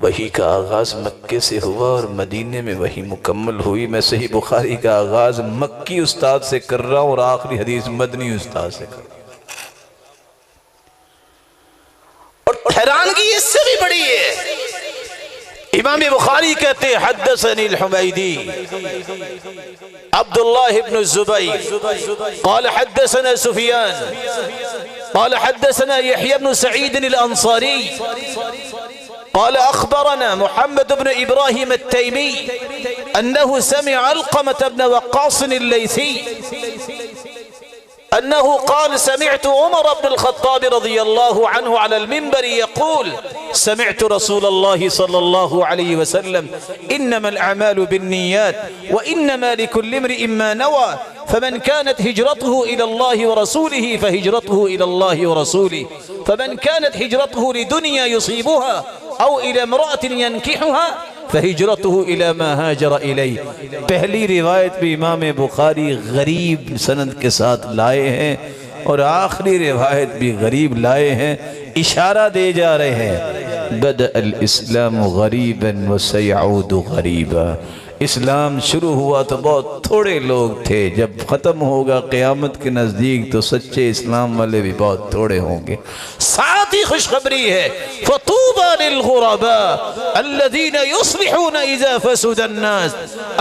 وحی کا آغاز مکے سے ہوا اور مدینے میں وحی مکمل ہوئی۔ میں صحیح بخاری کا آغاز مکی استاد سے کر رہا ہوں اور آخری حدیث مدنی استاد سے کر رہا ہوں، اور حیرانگی اس سے بھی بڑی ہے، امام بخاری کہتے ہیں حدثنی الحمیدی عبداللہ ابن الزبیر قال حدثنا سفیان قال حدثنا يحيى بن سعيد الأنصاري قال أخبرنا محمد بن إبراهيم التيمي أنه سمع علقمة بن وقاص الليثي أنه قال سمعت عمر بن الخطاب رضي الله عنه على المنبر يقول سمعت رسول الله صلى الله عليه وسلم إنما الأعمال بالنيات وإنما لكل امرئ ما نوى فمن كانت هجرته إلى الله ورسوله فهجرته إلى الله ورسوله فمن كانت هجرته لدنيا يصيبها أو إلى امرأة ينكحها فہجرته الى ما هاجر الیہ۔ پہلی روایت بھی امام بخاری غریب سند کے ساتھ لائے ہیں اور آخری روایت بھی غریب لائے ہیں، اشارہ دے جا رہے ہیں بدأ الاسلام غریبا وسيعود غریبا، اسلام شروع ہوا تو بہت تھوڑے لوگ تھے، جب ختم ہوگا قیامت کے نزدیک تو سچے اسلام والے بھی بہت تھوڑے ہوں گے۔ ساتھ ہی خوشخبری ہے فَطُوبَى لِلْغُرَبَاءِ الَّذِينَ يُصْلِحُونَ إِذَا فَسُدَ النَّاسِ،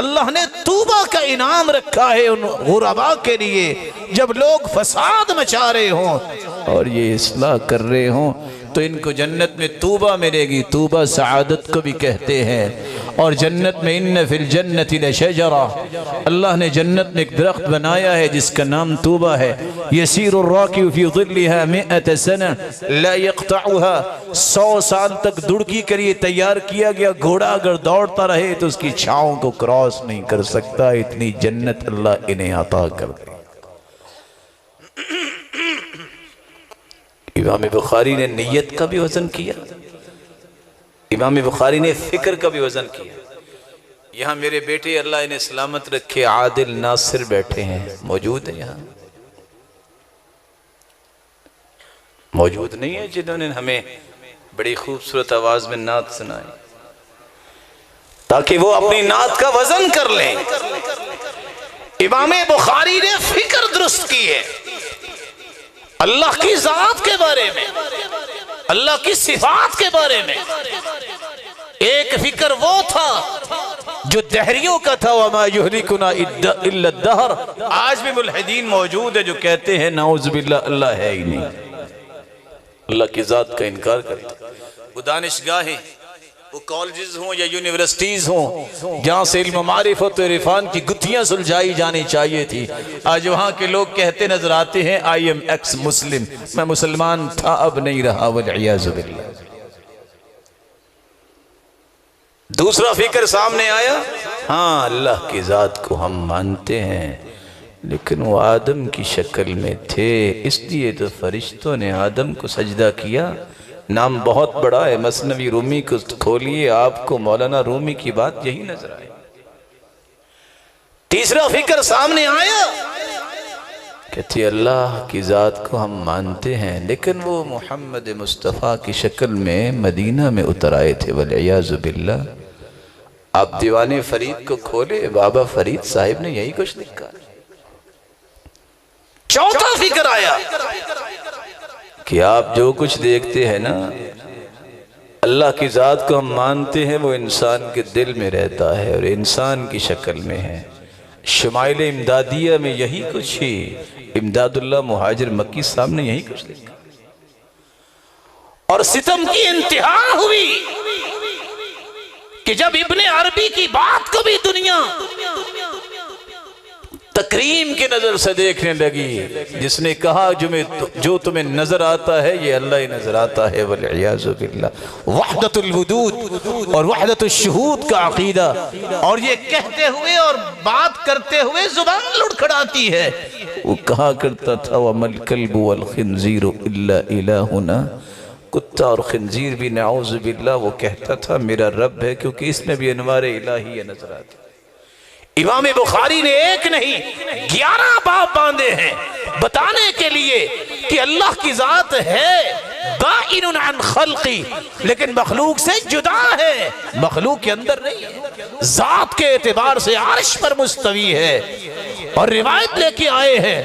اللہ نے توبہ کا انعام رکھا ہے ان غرباء کے لیے جب لوگ فساد مچا رہے ہوں اور یہ اصلاح کر رہے ہوں تو ان کو جنت میں توبہ ملے گی۔ توبہ سعادت کو بھی کہتے ہیں، اور جنت میں ان فی الجنت لشجرہ، اللہ نے جنت میں ایک درخت بنایا ہے جس کا نام توبہ ہے، یسیر الراکب فی ظلها 100 سنہ لا یقطعها، 100 سال تک دڑکی کے لیے تیار کیا گیا، گھوڑا اگر دوڑتا رہے تو اس کی چھاؤں کو کراس نہیں کر سکتا، اتنی جنت اللہ انہیں عطا کر دے۔ امام بخاری نے نیت کا بھی وزن کیا، امام بخاری نے فکر کا بھی وزن کیا۔ یہاں میرے بیٹے اللہ انہیں سلامت رکھے عادل ناصر بیٹھے ہیں، موجود ہیں یہاں؟ موجود نہیں ہے جنہوں نے ہمیں بڑی خوبصورت آواز میں نعت سنائی تاکہ وہ اپنی نعت کا وزن کر لیں۔ امام بخاری نے فکر درست کی ہے اللہ کی ذات کے بارے میں، اللہ کی صفات کے بارے میں۔ ایک فکر وہ تھا جو دہریوں کا تھا وَمَا يُهْلِكُنَا إِلَّا الدَّهْرُ، آج بھی ملحدین موجود ہیں جو کہتے ہیں نعوذ باللہ اللہ ہے ہی نہیں، اللہ کی ذات کا انکار کرتے ہیں۔ وہ دانشگاہیں، وہ کالجز ہوں یا یونیورسٹیز ہوں جہاں سے علم معرفت و عرفان کی گتھیاں سلجھائی جانی چاہیے تھی، آج وہاں کے لوگ کہتے نظر آتے ہیں آئی ایم ایکس مسلم، میں مسلمان تھا اب نہیں رہا والعیاذ باللہ۔ دوسرا فکر سامنے آیا، ہاں اللہ کی ذات کو ہم مانتے ہیں لیکن وہ آدم کی شکل میں تھے، اس لیے تو فرشتوں نے آدم کو سجدہ کیا۔ نام بہت بڑا ہے، مثنوی رومی کو کھولیے آپ کو مولانا رومی کی بات یہی نظر آئے۔ تیسرا فکر سامنے آیا، کہتے اللہ کی ذات کو ہم مانتے ہیں لیکن وہ محمد مصطفیٰ کی شکل میں مدینہ میں اتر آئے تھے والعیاذ باللہ۔ آپ دیوان فرید کو کھولے، بابا فرید صاحب نے یہی کچھ لکھا۔ چوتھا فکر آیا کہ آپ جو کچھ دیکھتے ہیں نا، اللہ کی ذات کو ہم مانتے ہیں وہ انسان کے دل میں رہتا ہے اور انسان کی شکل میں ہے۔ شمائل امدادیہ میں یہی کچھ ہی امداد اللہ مہاجر مکی صاحب نے یہی کچھ لکھا. اور ستم کی انتہا ہوئی کہ جب ابن عربی کی بات کو بھی دنیا تکریم کی نظر سے دیکھنے لگی، جس نے کہا جو تمہیں نظر آتا ہے یہ اللہ ہی نظر آتا ہے، والعیاذ باللہ. وحدت الوجود اور وحدت الشہود کا عقیدہ، اور یہ کہتے ہوئے اور بات کرتے ہوئے زبان لڑکھڑاتی ہے. وہ کہا کرتا تھا وَمَا الْكَلْبُ وَالْخِنْزِيرُ إِلَّا إِلَٰهُنَا، کتا اور خنزیر بھی نعوذ باللہ وہ کہتا تھا میرا رب ہے، کیونکہ اس میں بھی انوار الہی نظر آتی. امام بخاری نے ایک نہیں 11 باب باندھے ہیں بتانے کے لیے کہ اللہ کی ذات ہے بائن عن خلقی، لیکن مخلوق سے جدا ہے، مخلوق کے اندر نہیں ہے. ذات کے اعتبار سے عرش پر مستوی ہے. اور روایت لے کے آئے ہیں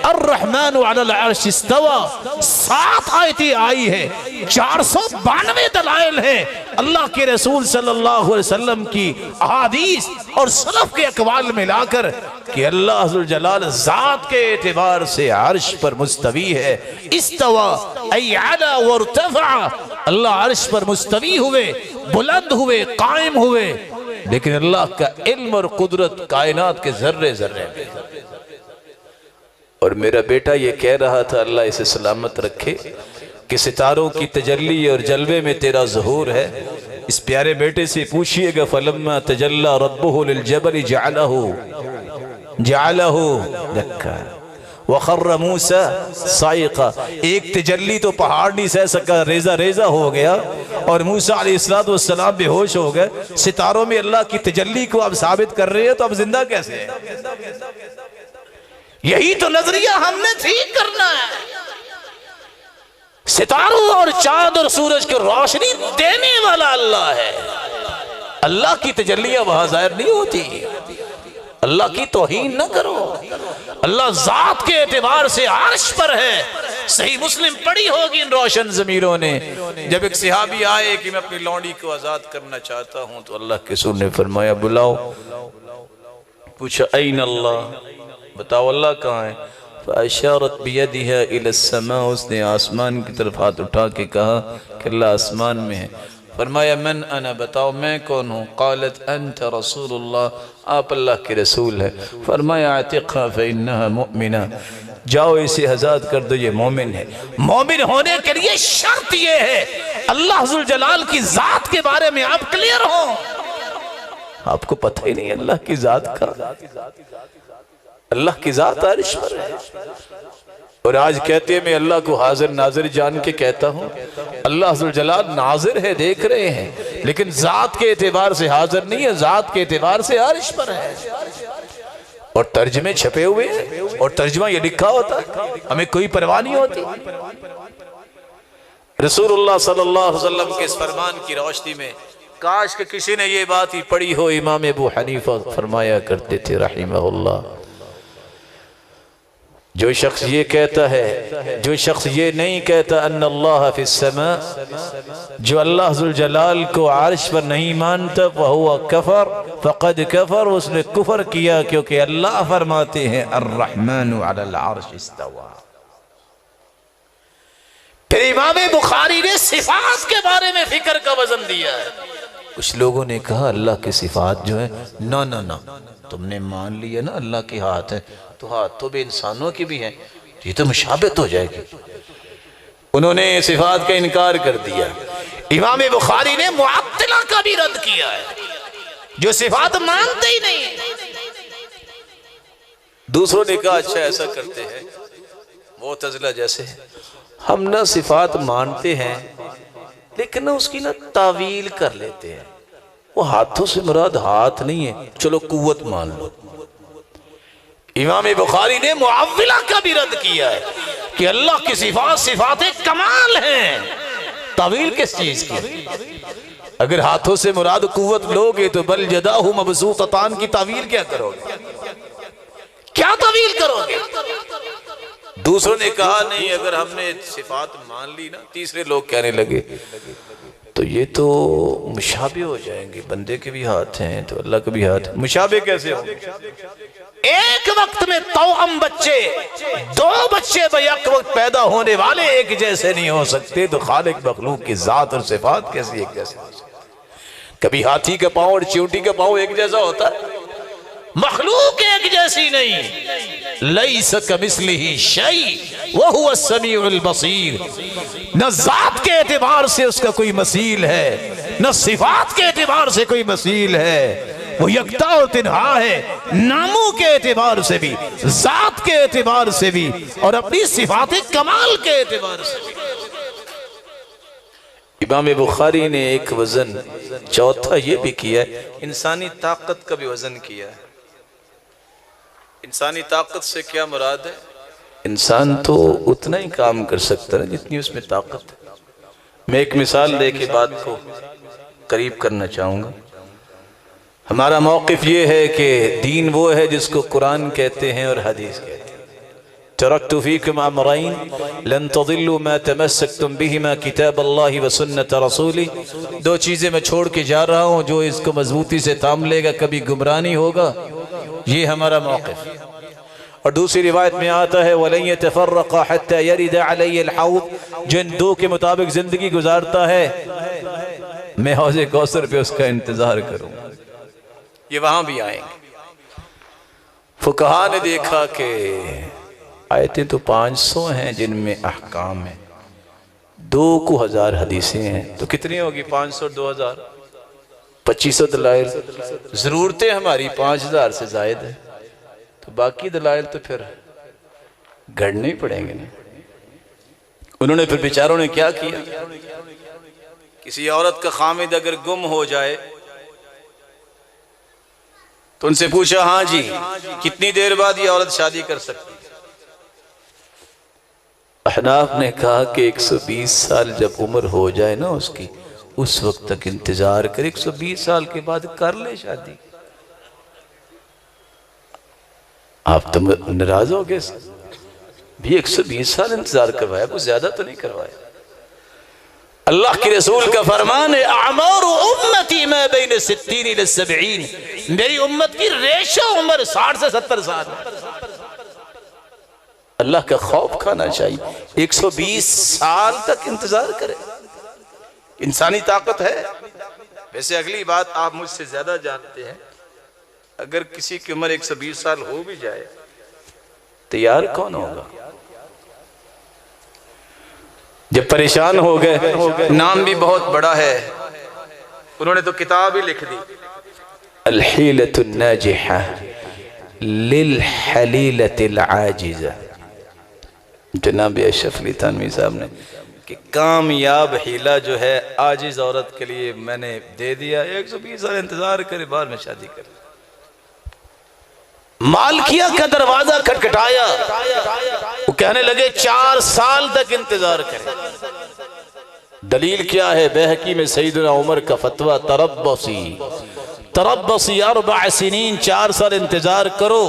الرحمن علی العرش استوى، 7 آیتیں آئی ہیں، 492 دلائل ہیں اللہ کے رسول صلی اللہ علیہ وسلم کی احادیث اور سلف کے اقوال میں لا کر کہ اللہ ذوالجلال ذات کے اعتبار سے عرش پر مستوی ہے. استوى ای علا وارتفع، اللہ عرش پر مستوی ہوئے، بلند ہوئے، قائم ہوئے. لیکن اللہ کا علم اور قدرت کائنات کے ذرے ذرے میں. اور میرا بیٹا یہ کہہ رہا تھا اللہ اسے سلامت رکھے کہ ستاروں کی تجلی اور جلوے میں تیرا ظہور ہے. اس پیارے بیٹے سے پوچھئے گا فلما تجلی ربہ للجبل جعلہ دکا وخر موسیٰ صائقا. ایک تجلی تو پہاڑ نہیں سہ سکا، ریزہ ریزہ ہو گیا، اور موسیٰ علیہ السلام بے ہوش ہو گئے. ستاروں میں اللہ کی تجلی کو اب ثابت کر رہے ہیں تو اب زندہ کیسے ہیں؟ یہی تو نظریہ ہم نے ٹھیک کرنا ہے. ستاروں اور چاند اور سورج کی روشنی دینے والا اللہ ہے. اللہ کی تجلیاں وہاں ظاہر نہیں ہوتی. اللہ کی توہین نہ کرو. اللہ ذات کے اعتبار سے عرش پر ہے. صحیح مسلم پڑھی ہوگی ان روشن ضمیروں نے. جب ایک صحابی آئے کہ میں اپنی لونڈی کو آزاد کرنا چاہتا ہوں تو اللہ کے رسول نے فرمایا بلاؤ. پوچھا این اللہ، بتاؤ اللہ کہاں ہے؟ فاشارت بیدها الى السماء، اس نے آسمان کی طرف ہاتھ اٹھا کے کہا کہ اللہ آسمان میں ہے. فرمایا من انا، بتاؤ میں کون ہوں؟ قالت انت رسول اللہ، آپ اللہ کے رسول ہے. فرمایا اعتقها فانها مؤمنہ، جاؤ اسے آزاد کر دو، یہ مومن ہے. مومن ہونے کے لیے شرط یہ ہے اللہ ذوالجلال کی ذات کے بارے میں آپ کلیئر ہوں. آپ کو پتہ ہی نہیں اللہ کی ذات کا. اللہ کی ذات عرش پر ہے. اور آج کہتے ہیں میں اللہ کو حاضر ناظر جان کے کہتا ہوں. اللہ ذوالجلال ناظر ہے، دیکھ رہے ہیں، لیکن ذات کے اعتبار سے حاضر نہیں ہے، ذات کے اعتبار سے عرش پر ہے. اور ترجمے چھپے ہوئے ہیں اور ترجمہ یہ لکھا ہوتا ہے، ہمیں کوئی پرواہ نہیں ہوتی. رسول اللہ صلی اللہ علیہ وسلم کے اس فرمان کی روشنی میں کاش کہ کسی نے یہ بات ہی پڑھی ہو. امام ابو حنیفہ فرمایا کرتے تھے رحمہ اللہ، جو شخص یہ کہتا ہے، جو شخص یہ نہیں کہتا ان اللہ فی السماء، جو اللہ ذوالجلال کو عرش پر نہیں مانتا فہو کفر، فقد کفر، اس نے کفر کیا، کیونکہ اللہ فرماتے ہیں الرحمن علی العرش استوى. پھر امام بخاری نے صفات کے بارے میں فکر کا وزن دیا ہے. کچھ لوگوں نے کہا اللہ کی صفات جو ہے نا نا نا، تم نے مان لیا نا اللہ کی ہاتھ ہے، تو ہاتھ تو بھی انسانوں کی بھی ہے، یہ تو مشابہت ہو جائے گی. انہوں نے صفات کا انکار کر دیا. امام بخاری نے معطلہ کا بھی رد کیا ہے، جو صفات مانتے ہی نہیں. دوسروں نے کہا اچھا ایسا کرتے ہیں، معتزلہ جیسے ہم نہ صفات مانتے ہیں لیکن اس کی نہ تعویل کر لیتے ہیں. وہ ہاتھوں سے مراد ہاتھ نہیں ہے، چلو قوت مان لو. امام بخاری نے معولہ کا بھی رد کیا ہے کہ اللہ کی صفات صفات کمال ہیں. تعویل کس چیز کی؟ اگر ہاتھوں سے مراد قوت لوگے تو بل یداہ مبسوطتان کی تعویل کیا کرو گے؟ کیا تعویل کرو گے؟ دوسروں نے کہا نہیں، اگر ہم نے صفات مان لی نا، تیسرے لوگ کہنے لگے تو یہ تو مشابہ ہو جائیں گے، بندے کے بھی ہاتھ ہیں تو اللہ کے بھی ہاتھ ہیں، مشابہ کیسے ہوں؟ ایک وقت میں توأم بچے، دو بچے بیک وقت پیدا ہونے والے ایک جیسے نہیں ہو سکتے، تو خالق مخلوق کی ذات اور صفات کیسے ایک جیسے ہو سکتے؟ کبھی ہاتھی کا پاؤں اور چیونٹی کا پاؤں ایک جیسا ہوتا ہے؟ مخلوق ایک جیسی نہیں۔ لیس کمثلہ شیء وہو السمیع البصیر۔ نہ ذات کے اعتبار سے اس کا کوئی مثیل ہے، نہ صفات کے اعتبار سے کوئی مثیل ہے، وہ یکتا اور تنہا ہے، ناموں کے اعتبار سے بھی، ذات کے اعتبار سے بھی، اور اپنی صفات کمال کے اعتبار سے بھی۔ امام بخاری نے ایک وزن چوتھا یہ بھی کیا ہے، انسانی طاقت کا بھی وزن کیا ہے۔ انسانی طاقت سے کیا مراد ہے؟ انسان تو اتنا ہی کام کر سکتا ہے جتنی اس میں طاقت ہے۔ میں ایک مثال دے کے بات کو قریب کرنا چاہوں گا۔ ہمارا موقف یہ ہے کہ دین وہ ہے جس کو قرآن کہتے ہیں اور حدیث کہتے ہیں۔ ترکت فیکم امرین لن تضلوا ما تمسکتم بہما کتاب اللہ و سنت رسولی۔ دو چیزیں میں چھوڑ کے جا رہا ہوں، جو اس کو مضبوطی سے تھام لے گا کبھی گمراہ نہیں ہوگا۔ یہ ہمارا موقف۔ اور دوسری روایت میں آتا ہے وَلَن يَتَفَرَّقَ حَتَّى يَرِدَ عَلَيَّ الْحَوْض۔ جو ان دو کے مطابق زندگی گزارتا ہے، میں حوض کوثر پہ اس کا انتظار کروں۔ یہ وہاں بھی آئیں گے۔ فقہا نے دیکھا کہ آیتیں تو 500 ہیں جن میں احکام ہیں، 2 کو 1000 حدیثیں ہیں، تو کتنی ہوگی؟ 500 2000 2500 دلائل۔ ضرورتیں ہماری 5000 سے زائد ہیں، تو باقی دلائل تو پھر گھڑنے ہی پڑیں گے۔ انہوں نے پھر بیچاروں نے کیا کیا؟ کسی عورت کا خامد اگر گم ہو جائے تو ان سے پوچھا ہاں جی کتنی دیر بعد یہ عورت شادی کر سکتی؟ احناف نے کہا کہ 120 سال جب عمر ہو جائے نا اس کی، اس وقت تک انتظار کر، 120 سال کے بعد کر لے شادی۔ آپ تو ناراض ہو گئے بھی 120 سال انتظار کروایا، کچھ زیادہ تو نہیں کروایا۔ اللہ کے رسول کا فرمان ہے اعمار امتی ما بین 60 الی 70۔ میری امت کی ریشہ عمر 60 سے 70 سال۔ اللہ کا خوف کھانا چاہیے۔ 120 سال تک انتظار کرے، انسانی طاقت ہے۔ ویسے اگلی بات آپ مجھ سے زیادہ جانتے ہیں، اگر کسی کی عمر 120 سال ہو بھی جائے تیار کون ہوگا؟ جب پریشان ہو گئے، نام بھی بہت بڑا ہے، انہوں نے تو کتاب ہی لکھ دی، الحیلۃ الناجحہ للحلیلۃ العاجزہ۔ جناب اشرف علی تھانوی صاحب نے کہ کامیاب حیلہ جو ہے عاجز عورت کے لیے میں نے دے دیا، 120 سال انتظار کرے، بعد میں شادی کرے۔ مالکیہ کا دروازہ کھٹکھٹایا، وہ کہنے لگے 4 سال تک انتظار کرے۔ دلیل کیا ہے؟ بہقی میں سیدنا عمر کا فتویٰ تربصی 4 سنین، 4 سال انتظار کرو،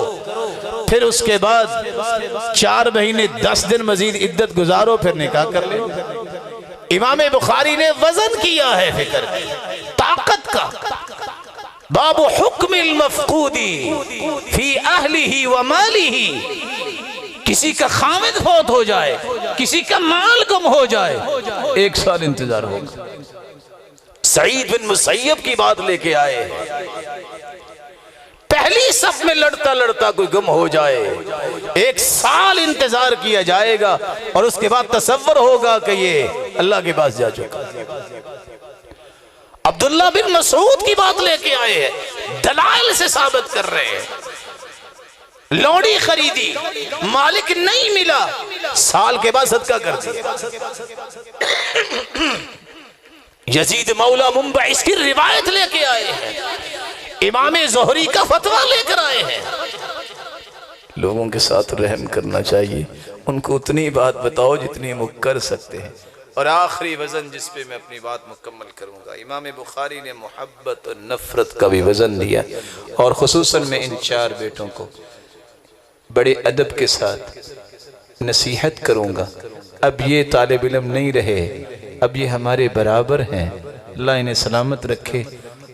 پھر اس کے بعد 4 مہینے 10 دن مزید عدت گزارو، پھر نکاح کر لے۔ امام بخاری نے وزن کیا ہے فکر طاقت کا۔ باب حکم المفقود فی اہلہ و مالہ۔ کسی کا خامد فوت ہو جائے، کسی کا مال گم ہو جائے، 1 سال انتظار ہوگا۔ سعید بن مسیب کی بات لے کے آئے، پہلی صف میں لڑتا لڑتا کوئی گم ہو جائے، 1 سال انتظار کیا جائے گا، اور اس کے بعد تصور ہوگا کہ یہ اللہ کے پاس جا چکا۔ عبداللہ بن مسعود کی بات لے کے آئے ہیں، دلائل سے ثابت کر رہے ہیں۔ لوڑی خریدی، مالک نہیں ملا، سال کے بعد صدقہ کر دیا۔ یزید مولا منبعث کی روایت لے کے آئے ہیں، امام زہری کا فتویٰ لے کر آئے ہیں۔ لوگوں کے ساتھ رحم کرنا چاہیے، ان کو اتنی بات بتاؤ جتنی ہم کر سکتے ہیں۔ اور آخری وزن جس پہ میں اپنی بات مکمل کروں گا، امام بخاری نے محبت اور نفرت کا بھی وزن دیا، اور خصوصاً میں ان 4 بیٹوں کو بڑے ادب کے ساتھ نصیحت کروں گا۔ اب یہ طالب علم نہیں رہے، اب یہ ہمارے برابر ہیں، اللہ انہیں سلامت رکھے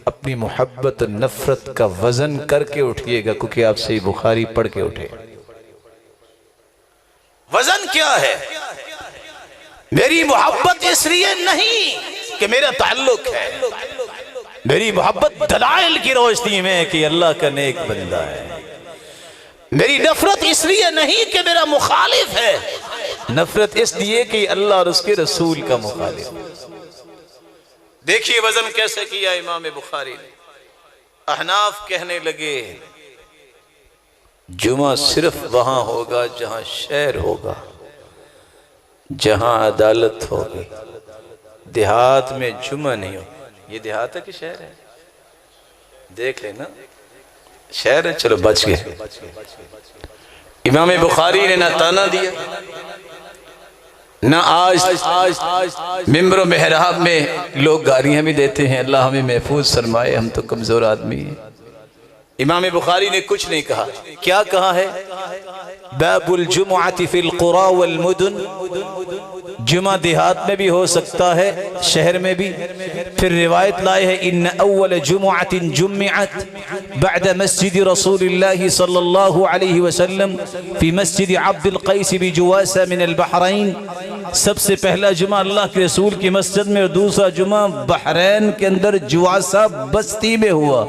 اپنی محبت نفرت کا وزن کر کے اٹھیے گا، کیونکہ آپ صحیح بخاری پڑھ کے اٹھے۔ وزن کیا ہے؟ میری محبت اس لیے نہیں کہ میرا تعلق ہے، میری محبت دلائل کی روشنی میں کہ اللہ کا نیک بندہ ہے۔ میری نفرت اس لیے نہیں کہ میرا مخالف ہے، نفرت اس لیے کہ اللہ اور اس کے رسول کا مخالف ہے۔ دیکھیے وزن کیسے کیا امام بخاری نے۔ احناف کہنے لگے جمعہ صرف وہاں ہوگا جہاں شہر ہوگا، جہاں عدالت ہوگی، دیہات میں جمعہ نہیں ہو۔ یہ دیہات ہے کہ شہر ہے؟ دیکھ لینا، شہر ہے، چلو بچ گئے۔ امام بخاری نے نہ تانا دیا، نہ آج ممبر و محراب میں لوگ گالیاں بھی دیتے ہیں، اللہ ہمیں محفوظ فرمائے، ہم تو کمزور آدمی ہیں۔ امام بخاری نے کچھ نہیں کہا۔ کیا کہا ہے؟ باب الجمعۃ فی القری والمدن، جمعہ دیہات میں بھی ہو سکتا ہے، شہر میں بھی۔ پھر روایت لائے ہے ان اول جمعۃ جمعت بعد مسجد رسول اللہ صلی اللہ علیہ وسلم فی مسجد عبد القیس بجواسہ من البحرین، سب سے پہلا جمعہ اللہ کے رسول کی مسجد میں، اور دوسرا جمعہ بحرین کے اندر جواسہ بستی میں ہوا۔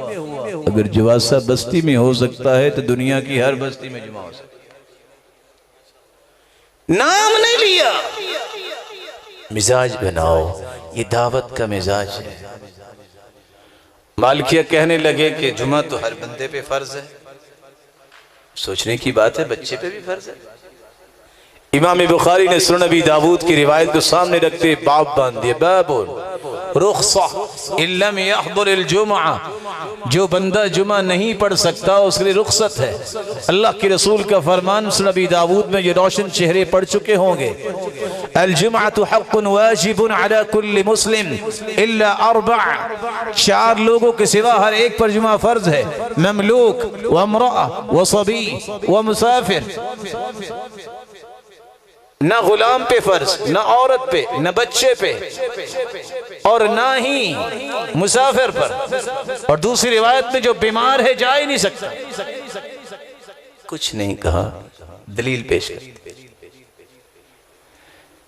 اگر جواسہ بستی میں ہو سکتا ہے تو دنیا کی ہر بستی میں جمعہ ہو سکتا ہے۔ نام نہیں لیا، مزاج بناؤ، یہ دعوت کا مزاج ہے۔ مالکیہ کہنے لگے کہ جمعہ تو ہر بندے پہ فرض ہے، سوچنے کی بات ہے، بچے پہ بھی فرض ہے۔ امام بخاری نے سنن ابی داود کی روایت کو سامنے رکھتے باب باندھ دیا، باب رخصہ ان لم یحضر الجمعہ، جو بندہ جمعہ نہیں پڑھ سکتا اس کے لیے رخصت ہے۔ اللہ کے رسول کا فرمان سنن ابی داود میں یہ روشن چہرے پڑھ چکے ہوں گے۔ الجمعۃ حق واجب علی کل مسلم الا اربع، چار لوگوں کے سوا ہر ایک پر جمعہ فرض ہے، مملوک وامرأہ وصبی ومسافر۔ نہ غلام پہ فرض، نہ عورت پہ، نہ بچے پہ، اور نہ ہی مسافر پر، اور دوسری روایت میں جو بیمار ہے جا ہی نہیں سکتا۔ کچھ نہیں کہا، دلیل پیش کرتے۔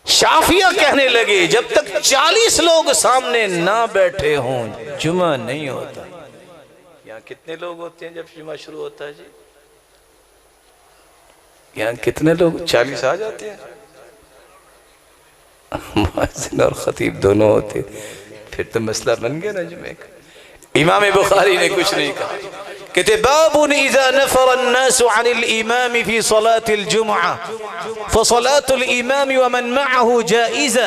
شافعیہ کہنے لگے جب تک 40 لوگ سامنے نہ بیٹھے ہوں جمعہ نہیں ہوتا۔ یہاں کتنے لوگ ہوتے ہیں جب جمعہ شروع ہوتا ہے جی؟ یہاں کتنے لوگ؟ 40 آ جاتے ہیں؟ مؤذن اور خطیب دونوں ہوتے، پھر تو مسئلہ بن گیا نا جمعہ کا۔ امام بخاری نے کچھ نہیں کہا، کہتے باب اذا نفر الناس عن الامام في صلاة الجمعة فصلاة الامام ومن معه جائزة،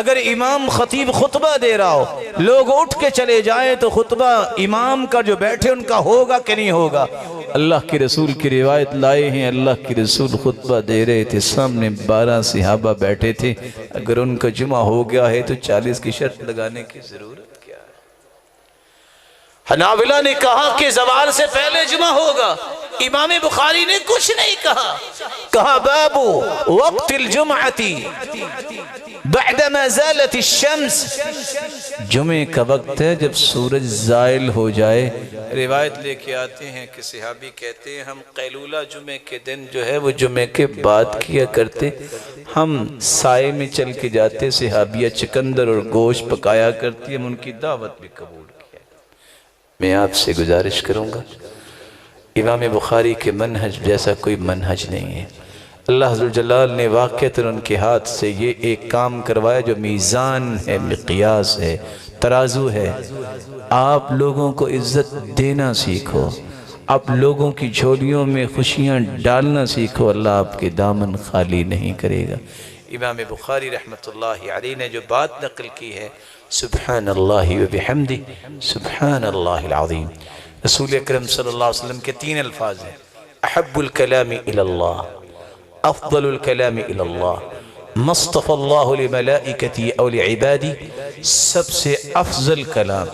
اگر امام خطیب خطبہ دے رہا ہو، لوگ اٹھ کے چلے جائیں تو خطبہ امام کا جو بیٹھے ان کا ہوگا کہ نہیں ہوگا؟ اللہ کے رسول کی روایت لائے ہیں، اللہ کے رسول خطبہ دے رہے تھے، سامنے 12 صحابہ بیٹھے تھے، اگر ان کا جمعہ ہو گیا ہے تو 40 کی شرط لگانے کی ضرورت کیا ہے؟ حنابلہ نے کہا کہ زوال سے پہلے جمعہ ہوگا، امام بخاری نے کچھ نہیں کہا، کہا باب وقت الجمعتی بعدما زالت الشمس، جمعے کا وقت ہے جب سورج زائل ہو جائے۔ روایت لے کے آتے ہیں کہ صحابی کہتے ہیں ہم قیلولہ جمعے کے دن جو ہے وہ جمعے کے بعد کیا کرتے، ہم سائے میں چل کے جاتے، صحابیہ چکندر اور گوشت پکایا کرتی، ہم ان کی دعوت بھی قبول کیا۔ میں آپ سے گزارش کروں گا، امام بخاری کے منہج جیسا کوئی منہج نہیں ہے۔ اللہ عز و جلال نے واقعتاً ان کے ہاتھ سے یہ ایک کام کروایا جو میزان ہے، مقیاس ہے، ترازو ہے۔ آپ لوگوں کو عزت دینا سیکھو، آپ لوگوں کی جھولیوں میں خوشیاں ڈالنا سیکھو، اللہ آپ کے دامن خالی نہیں کرے گا۔ امام بخاری رحمت اللہ علیہ نے جو بات نقل کی ہے، سبحان اللہ و بحمدہ سبحان اللہ العظیم، رسول اکرم صلی اللہ علیہ وسلم کے 3 الفاظ ہیں، احب الکلام الاللہ، افضل الکلام الاللہ، مصطفى اللہ لملائکتی او لعبادی، سب سے افضل کلام،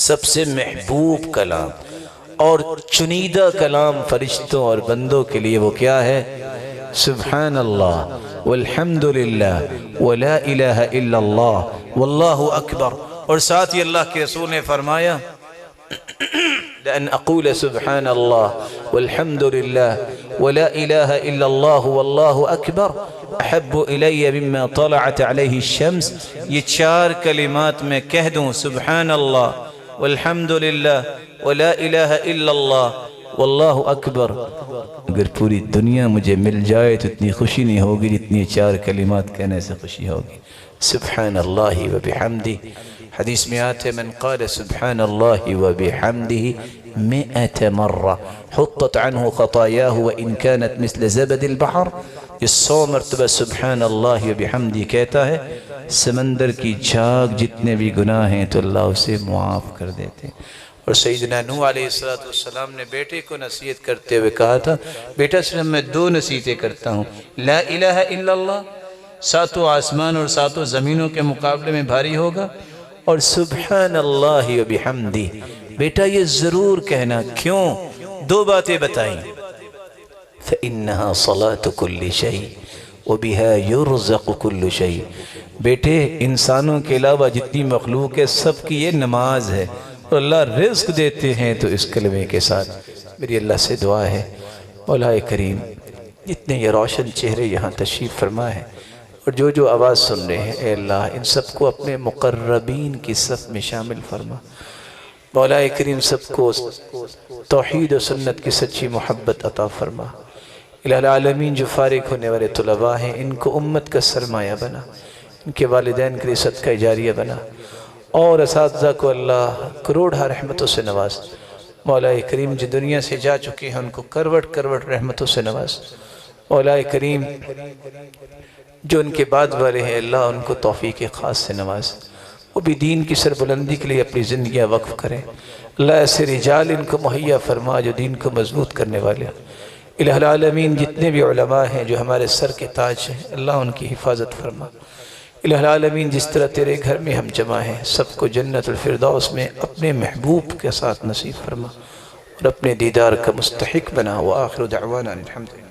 سب سے محبوب کلام اور چنیدہ کلام فرشتوں اور بندوں کے لیے وہ کیا ہے؟ سبحان اللہ والحمدللہ ولا الہ الا اللہ واللہ اکبر۔ اور ساتھ ہی اللہ کے رسول نے فرمایا لأن أقول سبحان الله والحمد لله ولا إله إلا الله والله أكبر أحب إلي مما طلعت عليه الشمس. یہ 4 کلمات میں کہہ دوں سبحان اللہ والحمد للہ ولا الہ الا اللہ واللہ اکبر، اگر پوری دنیا مجھے مل جائے تو اتنی خوشی نہیں ہوگی جتنی 4 کلمات کہنے سے خوشی ہوگی. سبحان اللہ و بحمدہ، حدیث میں آتے من قال سبحان اللہ و بحمدہ 100 مرہ حطت عنہ خطایاہ وإن كانت مثل زبد البحر. یہ 100 مرتبہ سبحان اللہ و بحمدہ کہتا ہے، سمندر کی جھاگ جتنے بھی گناہ ہیں تو اللہ اسے معاف کر دیتے. اور سیدنا نوح علیہ السلام نے بیٹے کو نصیحت کرتے ہوئے کہا تھا، بیٹا صرف میں 2 نصیحتیں کرتا ہوں، لا الہ الا اللہ 7 آسمان اور 7 زمینوں کے مقابلے میں بھاری ہوگا، اور سبحان اللہ و بحمدہ بیٹا یہ ضرور کہنا. کیوں؟ 2 باتیں بتائیں. فإنها صلاة كل شيء وبها يرزق كل شيء. بیٹے انسانوں کے علاوہ جتنی مخلوق ہے سب کی یہ نماز ہے، اور اللہ رزق دیتے ہیں تو اس کلمے کے ساتھ. میری اللہ سے دعا ہے مولا کریم جتنے یہ روشن چہرے یہاں تشریف فرما ہے اور جو آواز سن رہے ہیں، اے اللہ ان سب کو اپنے مقربین کی صف میں شامل فرما. مولا کریم سب کو توحید و سنت کی سچی محبت عطا فرما. الہ العالمین جو فارغ ہونے والے طلباء ہیں ان کو امت کا سرمایہ بنا، ان کے والدین کے لیے صدقہ جاریہ بنا، اور اساتذہ کو اللہ کروڑہ رحمتوں سے نواز. مولا کریم جو دنیا سے جا چکے ہیں ان کو کروڑ کروڑ رحمتوں سے نواز. مولا کریم جو ان کے بعد والے ہیں اللہ ان کو توفیق خاص سے نواز. وہ بھی دین کی سربلندی کے لیے اپنی زندگیاں وقف کریں. اللہ ایسے رجال ان کو مہیا فرما جو دین کو مضبوط کرنے والے. الہ العالمین جتنے بھی علماء ہیں جو ہمارے سر کے تاج ہیں اللہ ان کی حفاظت فرما. الہ العالمین جس طرح تیرے گھر میں ہم جمع ہیں سب کو جنت الفردوس میں اپنے محبوب کے ساتھ نصیب فرما اور اپنے دیدار کا مستحق بنا. وآخر دعوانا الحمد للہ.